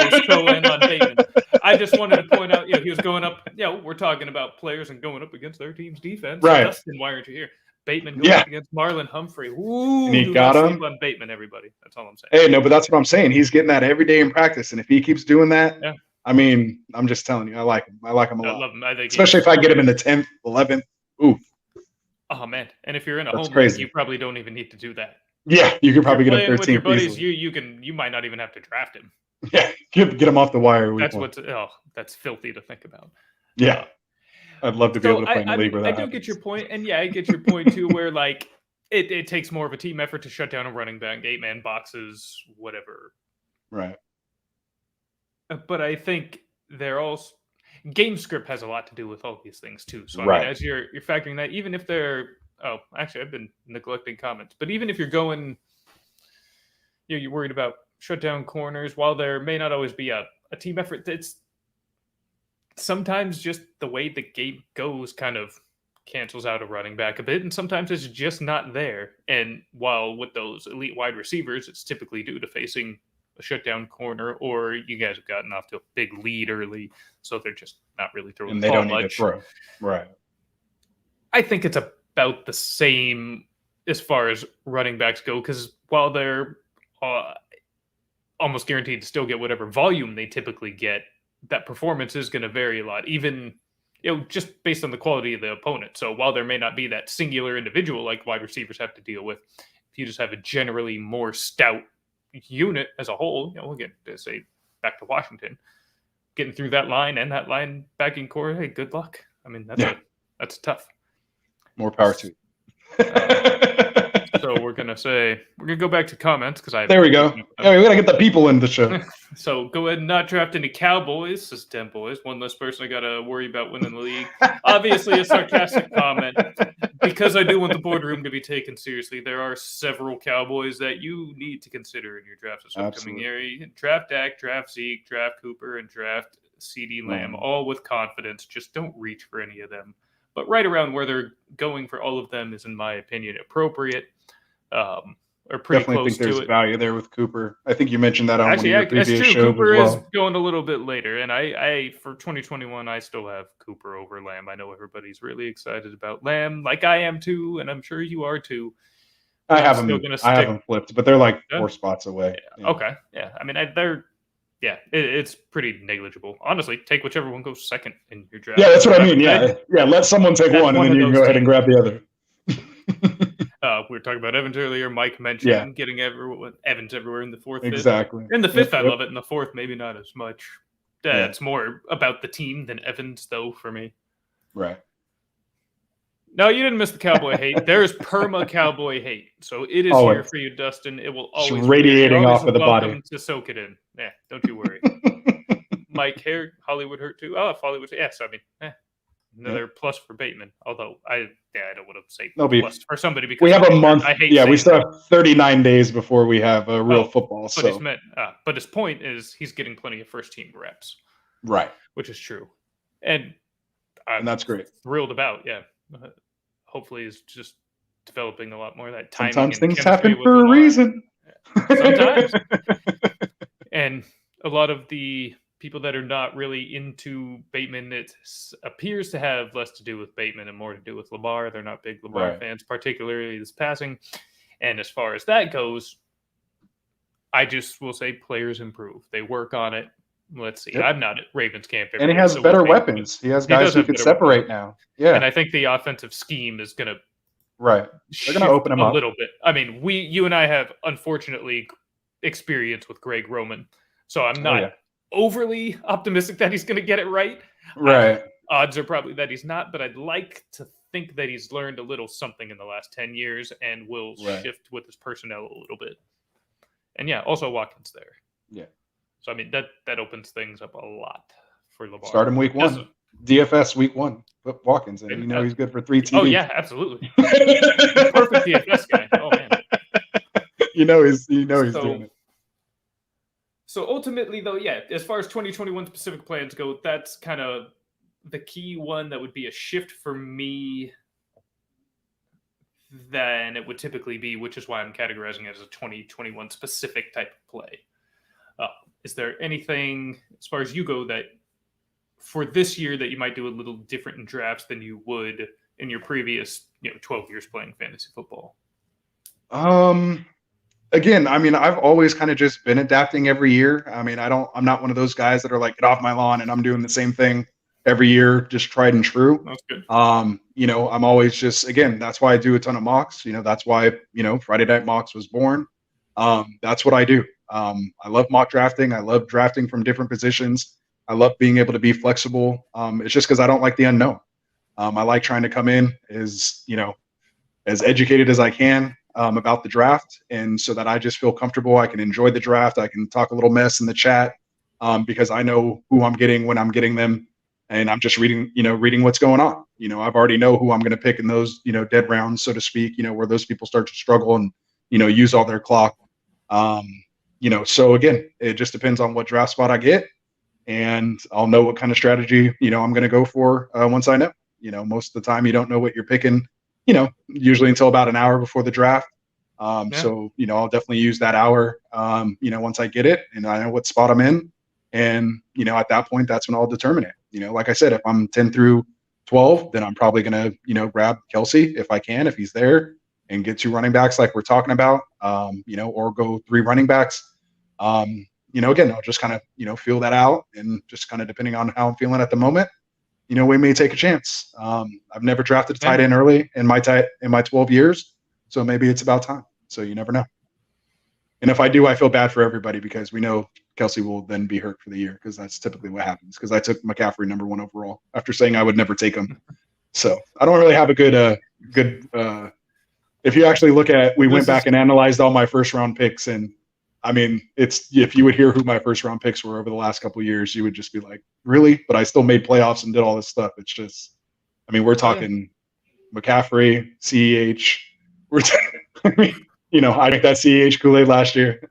in on Bateman. I just wanted to point out, he was going up. We're talking about players and going up against their team's defense. Right. Dustin, why aren't you here? Bateman going up against Marlon Humphrey. Ooh, and he got him on Bateman. Everybody, that's all I'm saying. Hey, no, but that's what I'm saying. He's getting that every day in practice, and if he keeps doing that, I mean, I'm just telling you, I like him. I like him a lot. I love him. Especially if I get him in the 10th, 11th. Ooh. Oh man! And if you're in a home crazy. league, you probably don't even need to do that. Yeah, you could probably get him 13th. With your buddies, easily. you might not even have to draft him. Yeah, get him off the wire. That's filthy to think about. Yeah, I'd love to be able to play in a league where that happens. I do get your point, and I get your point too, where like it takes more of a team effort to shut down a running back, 8-man boxes, whatever. Right. But I think they're also. Game script has a lot to do with all these things too. So I mean, as you're factoring that, even if they're actually I've been neglecting comments, but even if you're going, you're worried about shutdown corners, while there may not always be a team effort, it's sometimes just the way the game goes kind of cancels out a running back a bit, and sometimes it's just not there. And while with those elite wide receivers, it's typically due to facing a shutdown corner, or you guys have gotten off to a big lead early, so they're just not really throwing and the they ball don't need much. to throw. Right. I think it's about the same as far as running backs go, because while they're almost guaranteed to still get whatever volume they typically get, that performance is going to vary a lot, even just based on the quality of the opponent. So while there may not be that singular individual like wide receivers have to deal with, if you just have a generally more stout unit as a whole, we'll get to say back to Washington, getting through that line and that line backing core. Hey, good luck. I mean, that's tough. More power to you. So we're gonna go back to comments because there we go. We gotta get the people in the show. So go ahead and not draft any Cowboys. This is 10 boys. One less person I gotta worry about winning the league. Obviously, a sarcastic comment. Because I do want the boardroom to be taken seriously, there are several Cowboys that you need to consider in your drafts this upcoming year. Draft Dak, draft Zeke, draft Cooper, and draft CeeDee Lamb, all with confidence. Just don't reach for any of them. But right around where they're going for all of them is, in my opinion, appropriate. Or pretty definitely close think there's to it. value there with Cooper. I think you mentioned that on one of your previous that's true. shows Cooper as well. is going a little bit later, and I for 2021 I still have Cooper over Lamb. I know everybody's really excited about Lamb, like I am too, and I'm sure you are too. I have them flipped, but they're like 4 spots away. Yeah. Okay, yeah. I mean, it's pretty negligible. Honestly, take whichever one goes second in your draft. Yeah, that's what I mean. Yeah. Let someone take one, and then you can go ahead and grab the other. We were talking about Evans earlier. Mike mentioned getting Evans everywhere in the 4th. Exactly. 5th. In the 5th, I love it. In the 4th, maybe not as much. It's more about the team than Evans, though, for me. Right. No, you didn't miss the Cowboy hate. There is perma Cowboy hate, so it is here for you, Dustin. It will always radiating off of the body to soak it in. Yeah, don't you worry. Mike Hare, Hollywood hurt too. Oh, if Hollywood, yes. I mean, another plus for Bateman. Although I don't want to say plus for somebody because we have a month. I hate. Yeah, we still that. have 39 days before we have a real football. So, but his point is he's getting plenty of first team reps, right? Which is true, and that's great. Thrilled about, yeah. Hopefully, he's just developing a lot more of that timing. Sometimes and things happen with for a Lamar. reason. Sometimes. And a lot of the people that are not really into Bateman, it appears to have less to do with Bateman and more to do with Lamar. They're not big Lamar fans, particularly this passing. And as far as that goes, I just will say players improve. They work on it. Let's see. Yep. I'm not at Ravens camp. And he has better weapons. He has guys who can separate now. Yeah. And I think the offensive scheme is going to they're going to open him up a little bit. I mean, you and I have unfortunately experience with Greg Roman. So I'm not overly optimistic that he's going to get it right. Right. Odds are probably that he's not, but I'd like to think that he's learned a little something in the last 10 years and will shift with his personnel a little bit. And also Watkins there. Yeah. So, I mean, that opens things up a lot for Lamar. Start him week 1. DFS week 1. Put Watkins in. He's good for 3 TDs. Oh, yeah, absolutely. Perfect DFS guy. Oh, man. He's doing it. So, ultimately, though, as far as 2021 specific plans go, that's kind of the key one that would be a shift for me than it would typically be, which is why I'm categorizing it as a 2021 specific type of play. Is there anything, as far as you go, that for this year that you might do a little different in drafts than you would in your previous 12 years playing fantasy football? Again, I mean, I've always kind of just been adapting every year. I mean, I'm not one of those guys that are like, get off my lawn and I'm doing the same thing every year, just tried and true. That's good. I'm always just, again, that's why I do a ton of mocks. That's why, Friday Night Mocks was born. That's what I do. I love mock drafting. I love drafting from different positions. I love being able to be flexible. It's just because I don't like the unknown. I like trying to come in as educated as I can about the draft, and so that I just feel comfortable. I can enjoy the draft. I can talk a little mess in the chat because I know who I'm getting when I'm getting them, and I'm just reading what's going on. I've already know who I'm going to pick in those dead rounds, so to speak. Where those people start to struggle and use all their clock. So again, it just depends on what draft spot I get, and I'll know what kind of strategy I'm going to go for once I know. Most of the time you don't know what you're picking. Usually until about an hour before the draft. So, I'll definitely use that hour, once I get it and I know what spot I'm in. And, at that point, that's when I'll determine it. Like I said, if I'm 10 through 12, then I'm probably going to, grab Kelsey if I can, if he's there, and get 2 running backs like we're talking about, or go 3 running backs. Again, I'll just kind of, feel that out, and just kind of depending on how I'm feeling at the moment, we may take a chance. I've never drafted a tight end early in my 12 years, so maybe it's about time. So you never know. And if I do, I feel bad for everybody because we know Kelsey will then be hurt for the year, because that's typically what happens. Because I took McCaffrey number 1 overall after saying I would never take him. So I don't really have a good. If you actually look at, we went back and analyzed all my first round picks, and I mean, if you would hear who my first round picks were over the last couple of years, you would just be like, really? But I still made playoffs and did all this stuff. It's just, I mean, we're talking McCaffrey, CEH. I drank that CEH Kool-Aid last year.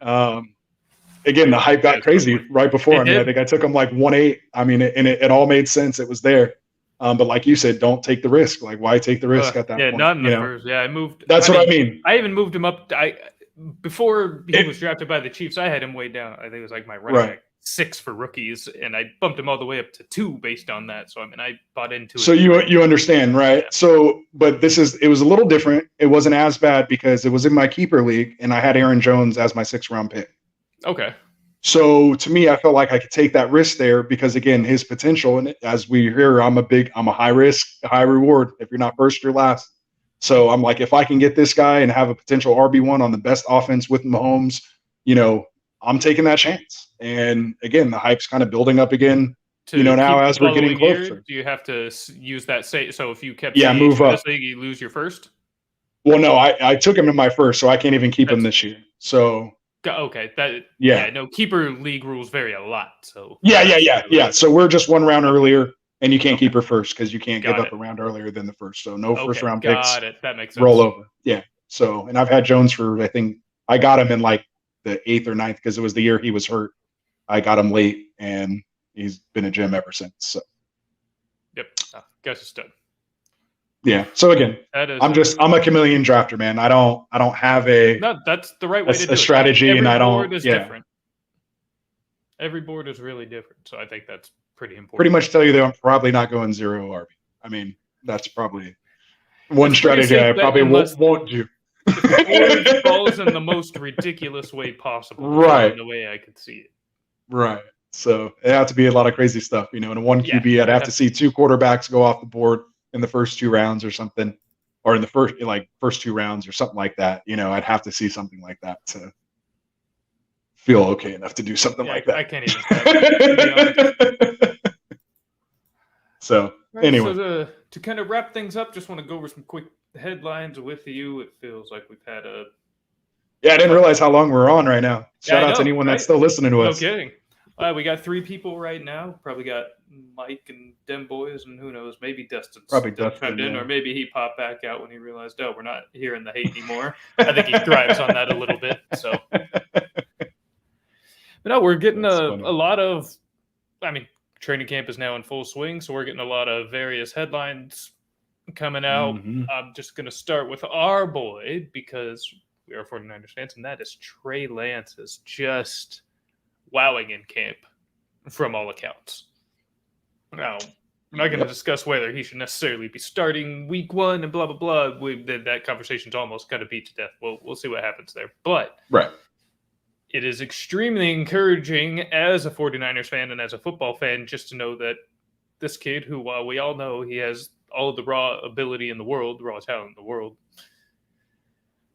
Again, the hype got crazy right before. I think I took him like 1-8. I mean, it all made sense. It was there. But like you said, don't take the risk. Like, why take the risk at that point? Not in the first. Yeah, I moved. That's what I mean. I even moved him up. Before he was drafted by the Chiefs, I had him way down. I think it was like my running back 6 for rookies, and I bumped him all the way up to 2 based on that. So I mean, I bought into it. So you understand, right? Yeah. So, but it was a little different. It wasn't as bad because it was in my keeper league, and I had Aaron Jones as my 6th round pick. Okay. So to me, I felt like I could take that risk there because, again, his potential, and as we hear, I'm a high risk, high reward. If you're not first, you're last. So I'm like, if I can get this guy and have a potential RB1 on the best offense with Mahomes, I'm taking that chance. And again, the hype's kind of building up again, now as we're getting closer. Do you have to use that? So if you kept move up, league, you lose your first? Well, no, I took him in my first, so I can't even keep him this year. So Okay, Yeah. no, keeper league rules vary a lot. So Yeah. So we're just one round earlier, and you can't Okay. keep her first because you can't give Got up it. a round earlier than the first. So no first Okay, round picks. got it. That makes sense. Roll over. Yeah. So, and I've had Jones for, I think I got him in like the 8th or 9th because it was the year he was hurt. I got him late, and he's been a gem ever since. So. Yep. Guess it's done. Yeah. So again, I'm a chameleon drafter, man. I don't have No, that's the right way to do a strategy, Every and I don't. board is different. Every board is really different, so I think that's pretty important. Pretty much tell you that I'm probably not going 0 RB. I mean, that's probably one strategy I probably won't do. The board falls in the most ridiculous way possible. Right. In the way I could see it. Right. So it had to be a lot of crazy stuff. In a 1 QB, I'd have to see 2 quarterbacks go off the board in the first 2 rounds or something, or in the first 2 rounds or something like that. I'd have to see something like that to feel okay enough to do something like that. I can't even. So anyway, so to kind of wrap things up, just want to go over some quick headlines with you. It feels like we've had a. Yeah, I didn't realize how long we're on right now. Shout out to anyone that's still listening to us. No kidding. We got 3 people right now. Probably got Mike and Dem Boys, and who knows, maybe Dustin. Probably Dustin, in, or maybe he popped back out when he realized, we're not hearing the hate anymore. I think he thrives on that a little bit. So, but no, we're getting a lot of. I mean, training camp is now in full swing, so we're getting a lot of various headlines coming out. Mm-hmm. I'm just going to start with our boy because we are 49ers fans, and that is Trey Lance is just wowing in camp from all accounts. Now, I'm not going to discuss whether he should necessarily be starting week 1 and blah, blah, blah. That conversation's almost kind of beat to death. We'll see what happens there. But it is extremely encouraging as a 49ers fan and as a football fan just to know that this kid, who, while we all know he has all of the raw ability in the world, raw talent in the world,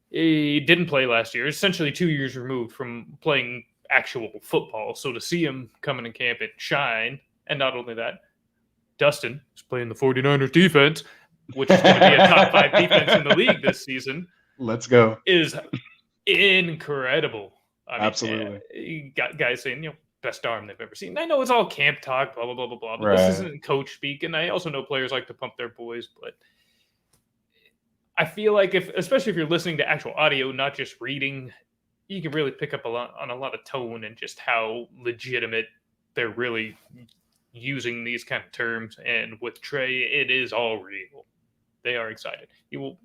he didn't play last year, essentially 2 years removed from playing actual football. So to see him coming in camp and shine, and not only that, Dustin is playing the 49ers defense, which is going to be a top 5 defense in the league this season. Let's go. Is incredible. Absolutely. You got guys saying, best arm they've ever seen. I know it's all camp talk, blah, blah, blah, blah, blah, but right. This isn't coach speak. And I also know players like to pump their boys, but I feel like especially if you're listening to actual audio, not just reading, you can really pick up on a lot of tone and just how legitimate they're really using these kind of terms. And with Trey, it is all real. They are excited.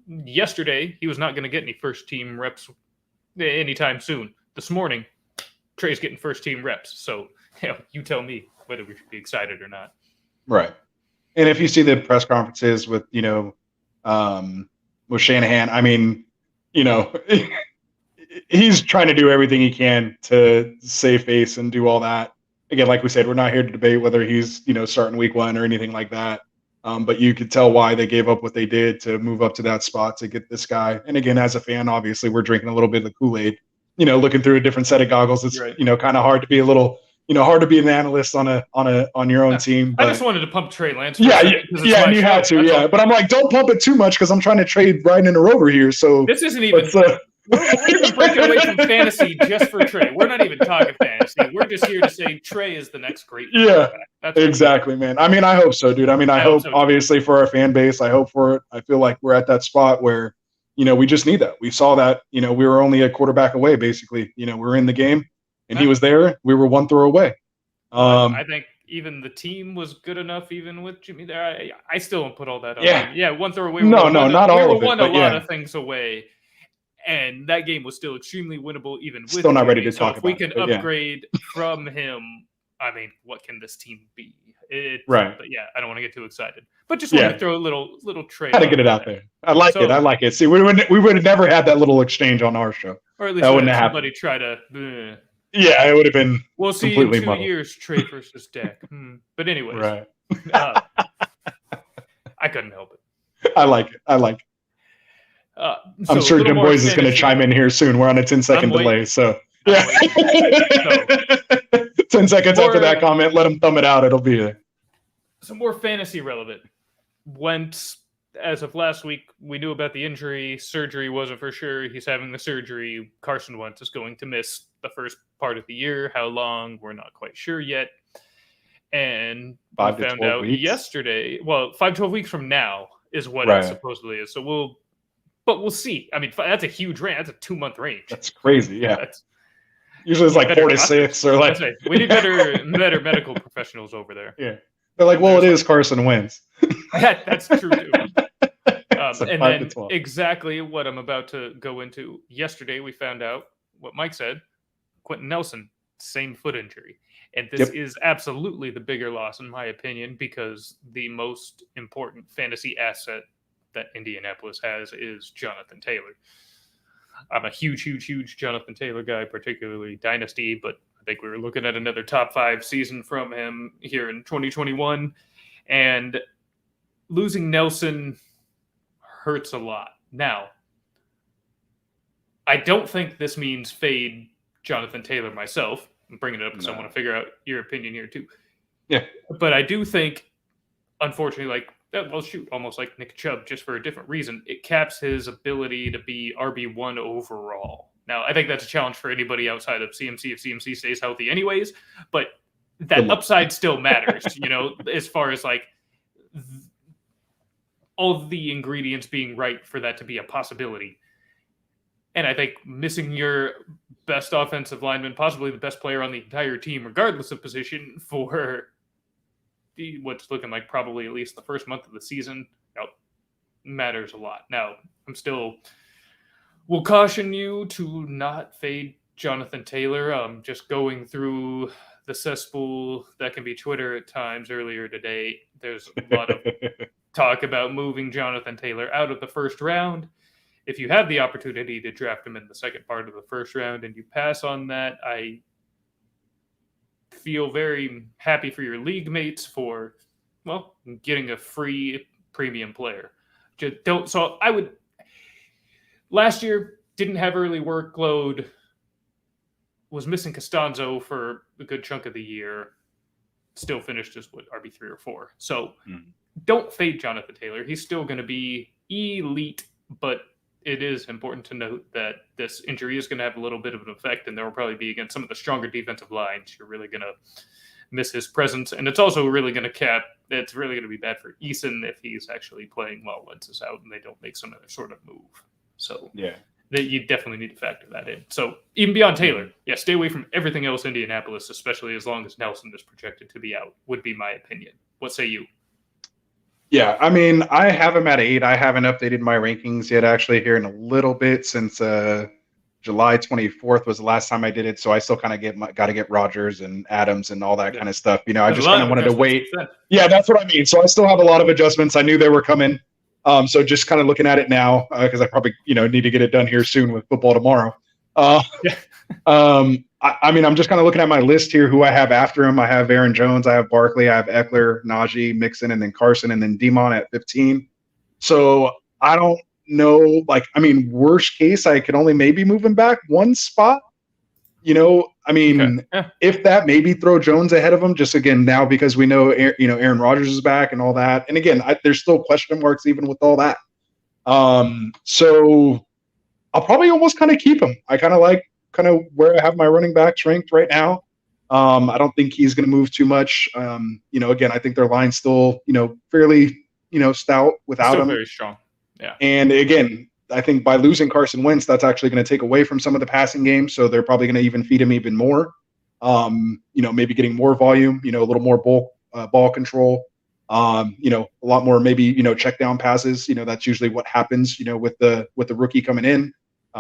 Yesterday, he was not going to get any first team reps anytime soon. This morning, Trey's getting first team reps. So you tell me whether we should be excited or not. Right. And if you see the press conferences with, with Shanahan, I mean, he's trying to do everything he can to save face and do all that. Again, like we said, we're not here to debate whether he's, starting week 1 or anything like that. But you could tell why they gave up what they did to move up to that spot to get this guy. And again, as a fan, obviously we're drinking a little bit of the Kool-Aid, looking through a different set of goggles. It's, right. Kind of hard to be hard to be an analyst on your own team. But, I just wanted to pump Trey Lance. And you had to, yeah. But I'm like, don't pump it too much because I'm trying to trade Ryan and Rover here. So this isn't even. We're even breaking away from fantasy just for Trey. We're not even talking fantasy. We're just here to say Trey is the next great. Yeah, that's exactly, man. I mean, I hope so, dude. I mean, I hope so, obviously for our fan base. I hope for it. I feel like we're at that spot where, we just need that. We saw that, we were only a quarterback away, basically. We're in the game, and he was there. We were 1 throw away. I think even the team was good enough, even with Jimmy there. I still don't put all that on. Yeah, 1 throw away. Not all of it. We won a lot of things away. And that game was still extremely winnable, even with still not Jimmy. ready to talk if about we can upgrade from him, I mean, what can this team be? Right. But yeah, I don't want to get too excited. But just want to throw a little trade. Had to get it out there. I like it. See, we would have never had that little exchange on our show. Or at least somebody try to. Yeah, it would have been. We'll see in 2 years, Trey versus Dak. But anyways, right. I couldn't help it. I like it. I'm sure Jim Boys is going to chime in here soon. We're on a 10-second delay, so yeah. 10 seconds after that comment, let him thumb it out. It'll be there. Some more fantasy relevant. Wentz as of last week, we knew about the injury. Surgery wasn't for sure. He's having the surgery. Carson Wentz is going to miss the first part of the year. How long? We're not quite sure yet. And 5 we to found 12 out weeks? yesterday. Well, 5-12 weeks from now is what Right. it supposedly is. So we'll see. I mean, that's a huge range. That's a 2-month range. That's crazy. Yeah. That's, Usually it's like better 4 to doctors. 6 or like. That's right. We need better medical professionals over there. Yeah. They're like, well, it is Carson Wentz. That's true too. So And 5 to then 12. exactly what I'm about to go into. Yesterday, we found out what Mike said. Quentin Nelson, same foot injury. And this is absolutely the bigger loss, in my opinion, because the most important fantasy asset that Indianapolis has is Jonathan Taylor. I'm a huge Jonathan Taylor guy, particularly Dynasty, but I think we were looking at another top 5 season from him here in 2021. And losing Nelson hurts a lot. Now, I don't think this means fade Jonathan Taylor myself. I'm bringing it up because I want to figure out your opinion here too. Yeah. But I do think, unfortunately, almost like Nick Chubb, just for a different reason, it caps his ability to be RB1 overall. Now, I think that's a challenge for anybody outside of CMC if CMC stays healthy anyways, but that upside still matters, as far as like all of the ingredients being right for that to be a possibility. And I think missing your best offensive lineman, possibly the best player on the entire team, regardless of position, for what's looking like probably at least the first month of the season, matters a lot. Now, will caution you to not fade Jonathan Taylor. Just going through the cesspool that can be Twitter at times earlier today, there's a lot of talk about moving Jonathan Taylor out of the first round. If you have the opportunity to draft him in the second part of the first round and you pass on that, I feel very happy for your league mates for, getting a free premium player. Last year, didn't have early workload, was missing Costanzo for a good chunk of the year, still finished as RB3 or 4. So don't fade Jonathan Taylor. He's still going to be elite, but it is important to note that this injury is going to have a little bit of an effect, and there will probably be against some of the stronger defensive lines. You're really going to miss his presence, and it's also really going to it's really going to be bad for Eason if he's actually playing while Wentz is out and they don't make some other sort of move. So you definitely need to factor that in. So even beyond Taylor, stay away from everything else Indianapolis, especially as long as Nelson is projected to be out, would be my opinion. What say you? Yeah, I mean, I have him at 8. I haven't updated my rankings yet, actually, here in a little bit since July 24th was the last time I did it. So I still kind of got to get Rodgers and Adams and all that kind of stuff. I just kind of wanted to wait. Yeah, that's what I mean. So I still have a lot of adjustments. I knew they were coming. So just kind of looking at it now, because I probably, need to get it done here soon with football tomorrow. I mean, I'm just kind of looking at my list here, who I have after him. I have Aaron Jones, I have Barkley, I have Eckler, Najee, Mixon, and then Carson, and then Demon at 15. So I don't know, worst case, I could only maybe move him back one spot. If that, maybe throw Jones ahead of him, just again, now because we know, Aaron Rodgers is back and all that. And again, there's still question marks even with all that. So I'll probably almost kind of keep him. I kind of like where I have my running backs ranked right now. I don't think he's going to move too much. Again, I think their line's still, fairly, stout without him. Very strong. Yeah. And again, I think by losing Carson Wentz, that's actually going to take away from some of the passing game. So they're probably going to even feed him even more. Maybe getting more volume, a little more ball control. A lot more maybe, check down passes. That's usually what happens, with the rookie coming in.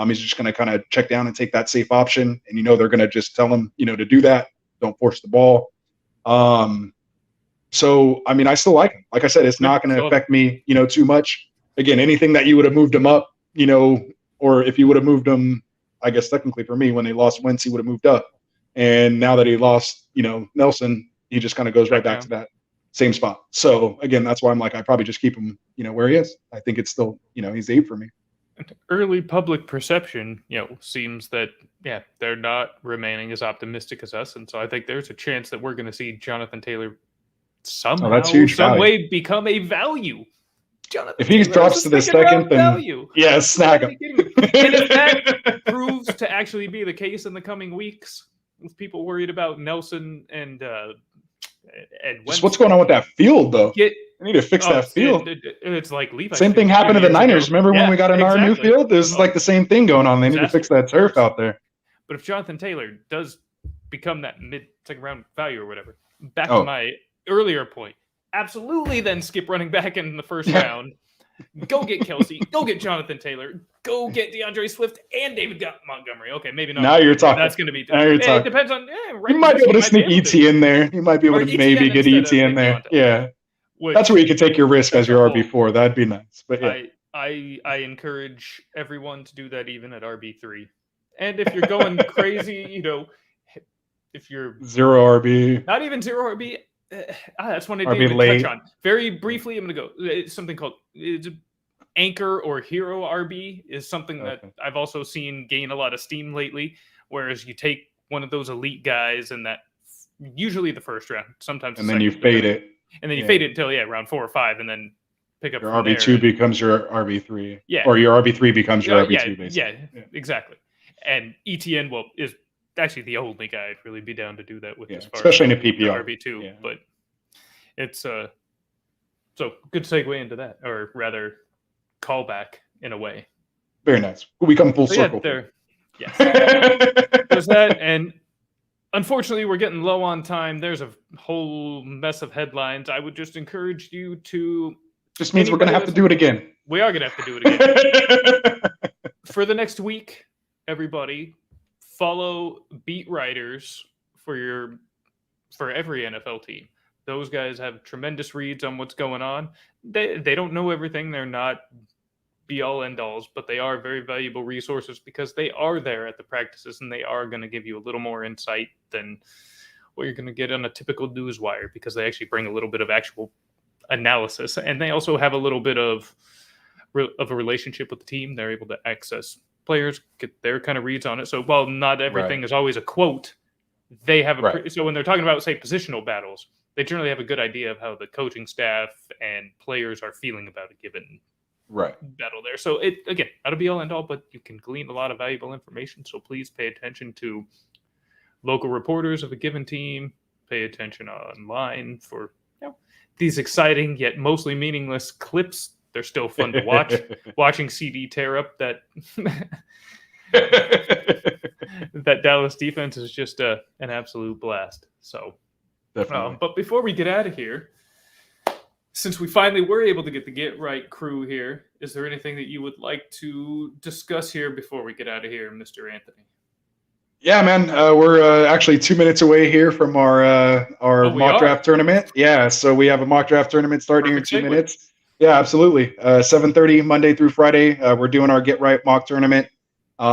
He's just going to kind of check down and take that safe option. And, they're going to just tell him, to do that. Don't force the ball. So, I mean, I still like him. Like I said, it's not going to affect me, too much. Again, anything that you would have moved him up, or if you would have moved him, I guess technically for me, when they lost Wentz, he would have moved up. And now that he lost, Nelson, he just kind of goes right back to that same spot. So, again, that's why I'm like, I probably just keep him, where he is. I think it's still, he's 8 for me. Early public perception, seems that, they're not remaining as optimistic as us. And so I think there's a chance that we're going to see Jonathan Taylor somehow, that's huge some value. way become a value. Jonathan If he Taylor drops is to a the second-round second, then value. yeah, snag Are him. you kidding me? And if that proves to actually be the case in the coming weeks, with people worried about Nelson and Just what's going on with that field, though? Get I need to fix that field. It's like Levi's Same thing field a happened to few the years Niners. ago. Remember when Yeah, we got our new exactly. field? This is like the same thing going on. They need to fix that Disaster, of turf out there. But if Jonathan Taylor does become that mid-second round value or whatever, back to my earlier point, absolutely then skip running back in the first round. Go get Kelsey. Go get Jonathan Taylor. Go get DeAndre Swift and David Montgomery. Okay, maybe not. Now you're talking. That's going to be. Now you're It talking. depends on. Right, you might be able to sneak ET in there. You might be able to maybe get ET in there. Yeah, that's where you could take your risk as your RB4. That'd be nice. But yeah, I encourage everyone to do that even at RB3. And if you're going crazy, if you're zero RB, not even zero RB. That's one I didn't even touch on. Very briefly, I'm going to go. It's something called Anchor or Hero RB is something that I've also seen gain a lot of steam lately. Whereas you take one of those elite guys and that usually the first round, sometimes and then you fade it. And then you fade it until round 4 or 5, and then pick up your RB2 becomes your RB3. Yeah. Or your RB3 becomes your RB2, basically. Yeah, exactly. And ETN is actually the only guy I'd really be down to do that with, as far especially as in a PPR. RB2. But it's so good segue into that, or rather callback in a way. Very nice. We come full circle. Yes. There's that, and unfortunately, we're getting low on time. There's a whole mess of headlines. I would just encourage you to. Just means we're going to have to do it again. We are going to have to do it again. For the next week, everybody, follow beat writers for every NFL team. Those guys have tremendous reads on what's going on. They don't know everything. They're not be-all, end-alls, but they are very valuable resources because they are there at the practices and they are going to give you a little more insight than what you're going to get on a typical news wire, because they actually bring a little bit of actual analysis, and they also have a little bit of a relationship with the team. They're able to access players, get their kind of reads on it. So while not everything is always a quote, they have so when they're talking about, say, positional battles, they generally have a good idea of how the coaching staff and players are feeling about a given battle there. So again, not a be all end all, but you can glean a lot of valuable information. So please pay attention to local reporters of a given team. Pay attention online for these exciting yet mostly meaningless clips. They're still fun to watch. Watching CD tear up that that Dallas defense is just an absolute blast. So, but before we get out of here, since we finally were able to get the Get Right crew here, is there anything that you would like to discuss here before we get out of here, Mr. Anthony? Yeah, man. We're actually 2 minutes away here from our mock draft tournament. Yeah, so we have a mock draft tournament starting here in 2 minutes. Yeah, absolutely. 7:30 Monday through Friday. We're doing our Get Right mock tournament.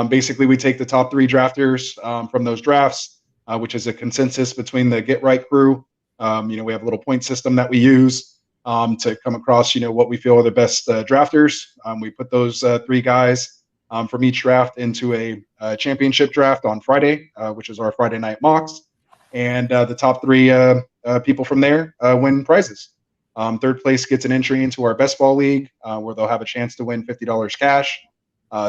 Basically, we take the top 3 drafters from those drafts, which is a consensus between the Get Right crew. We have a little point system that we use to come across, what we feel are the best drafters. We put those 3 guys from each draft into a championship draft on Friday, which is our Friday night mocks. And the top 3 people from there win prizes. Third place gets an entry into our best ball league, where they'll have a chance to win $50 cash.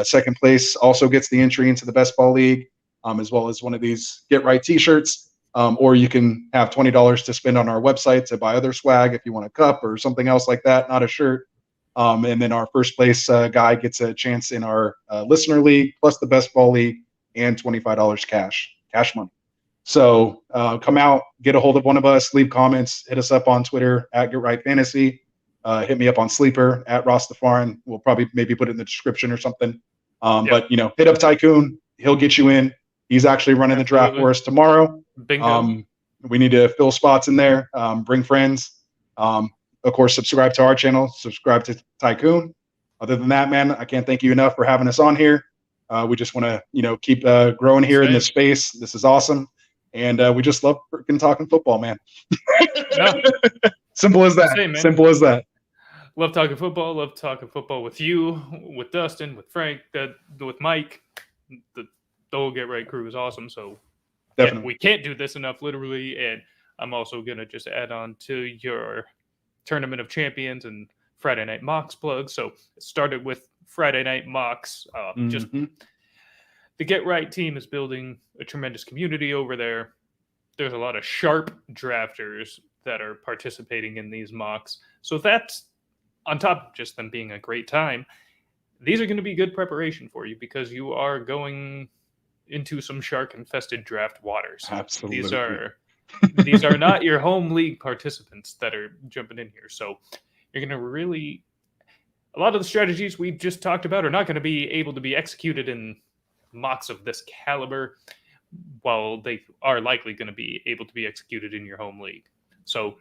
Second place also gets the entry into the best ball league, as well as one of these Get Right t-shirts. Or you can have $20 to spend on our website to buy other swag if you want a cup or something else like that, not a shirt. And then our first place guy gets a chance in our listener league, plus the best ball league, and $25 cash money. So come out, get a hold of one of us, leave comments, hit us up on Twitter at Get Right Fantasy, hit me up on Sleeper at Rostafarin. We'll probably maybe put it in the description or something. But hit up Tycoon, he'll get you in. He's actually running the draft for us tomorrow. Bingo. We need to fill spots in there, bring friends. Of course, subscribe to our channel, subscribe to Tycoon. Other than that, man, I can't thank you enough for having us on here. We just want to, keep growing here in this space. This is awesome. And we just love freaking talking football, man. Simple as that. Simple as that. Love talking football. Love talking football with you, with Dustin, with Frank, with Mike. The whole Get Right crew is awesome. So definitely, we can't do this enough, literally. And I'm also going to just add on to your Tournament of Champions and Friday Night Mocks plug. So it started with Friday Night Mocks. Just the Get Right team is building a tremendous community over there. There's a lot of sharp drafters that are participating in these mocks. So that's on top of just them being a great time. These are going to be good preparation for you because you are going into some shark-infested draft waters. Absolutely. These are not your home league participants that are jumping in here. So you're going to really... A lot of the strategies we just talked about are not going to be able to be executed in mocks of this caliber, while they are likely going to be able to be executed in your home league. So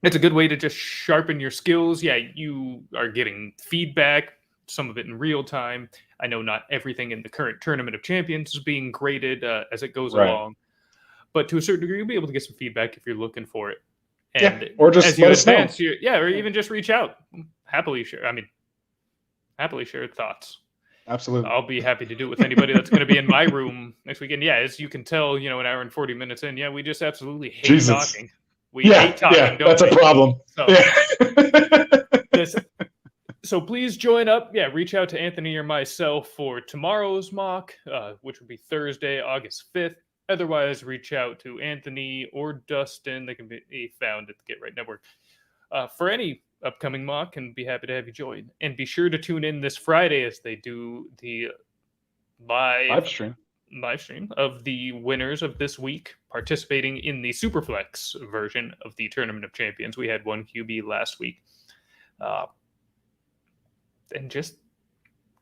it's a good way to just sharpen your skills. Yeah, you are getting feedback, some of it in real time. I know not everything in the current Tournament of Champions is being graded as it goes along, but to a certain degree, you'll be able to get some feedback if you're looking for it. And or just as you let us advance, know. or even just reach out. Happily share thoughts. Absolutely. I'll be happy to do it with anybody that's going to be in my room next weekend. Yeah, as you can tell, an hour and 40 minutes in, we just absolutely hate talking. We hate talking, don't that's we? a problem. So please join up. Yeah, reach out to Anthony or myself for tomorrow's mock, which would be Thursday, August 5th. Otherwise, reach out to Anthony or Dustin. They can be found at the Get Right Network for any upcoming mock, and be happy to have you join. And be sure to tune in this Friday as they do the live stream of the winners of this week participating in the Superflex version of the Tournament of Champions. We had one QB last week. And just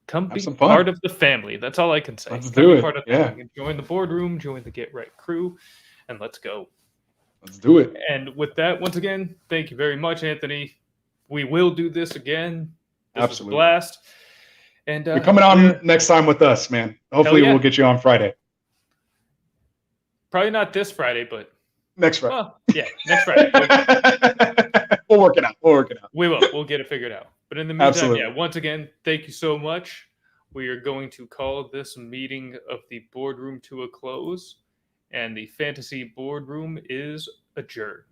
come be part of the family. That's all I can say. Let's do it. Part of the family. Join the boardroom, join the Get Right crew, and let's go. Let's do it. And with that, once again, thank you very much, Anthony. We will do this again. This was a blast. And you're coming on next time with us, man. Hopefully we'll get you on Friday. Probably not this Friday, but next Friday. Well, yeah, next Friday. We'll work it out. We will. We'll get it figured out. But in the meantime, once again, thank you so much. We are going to call this meeting of the boardroom to a close, and the fantasy boardroom is adjourned.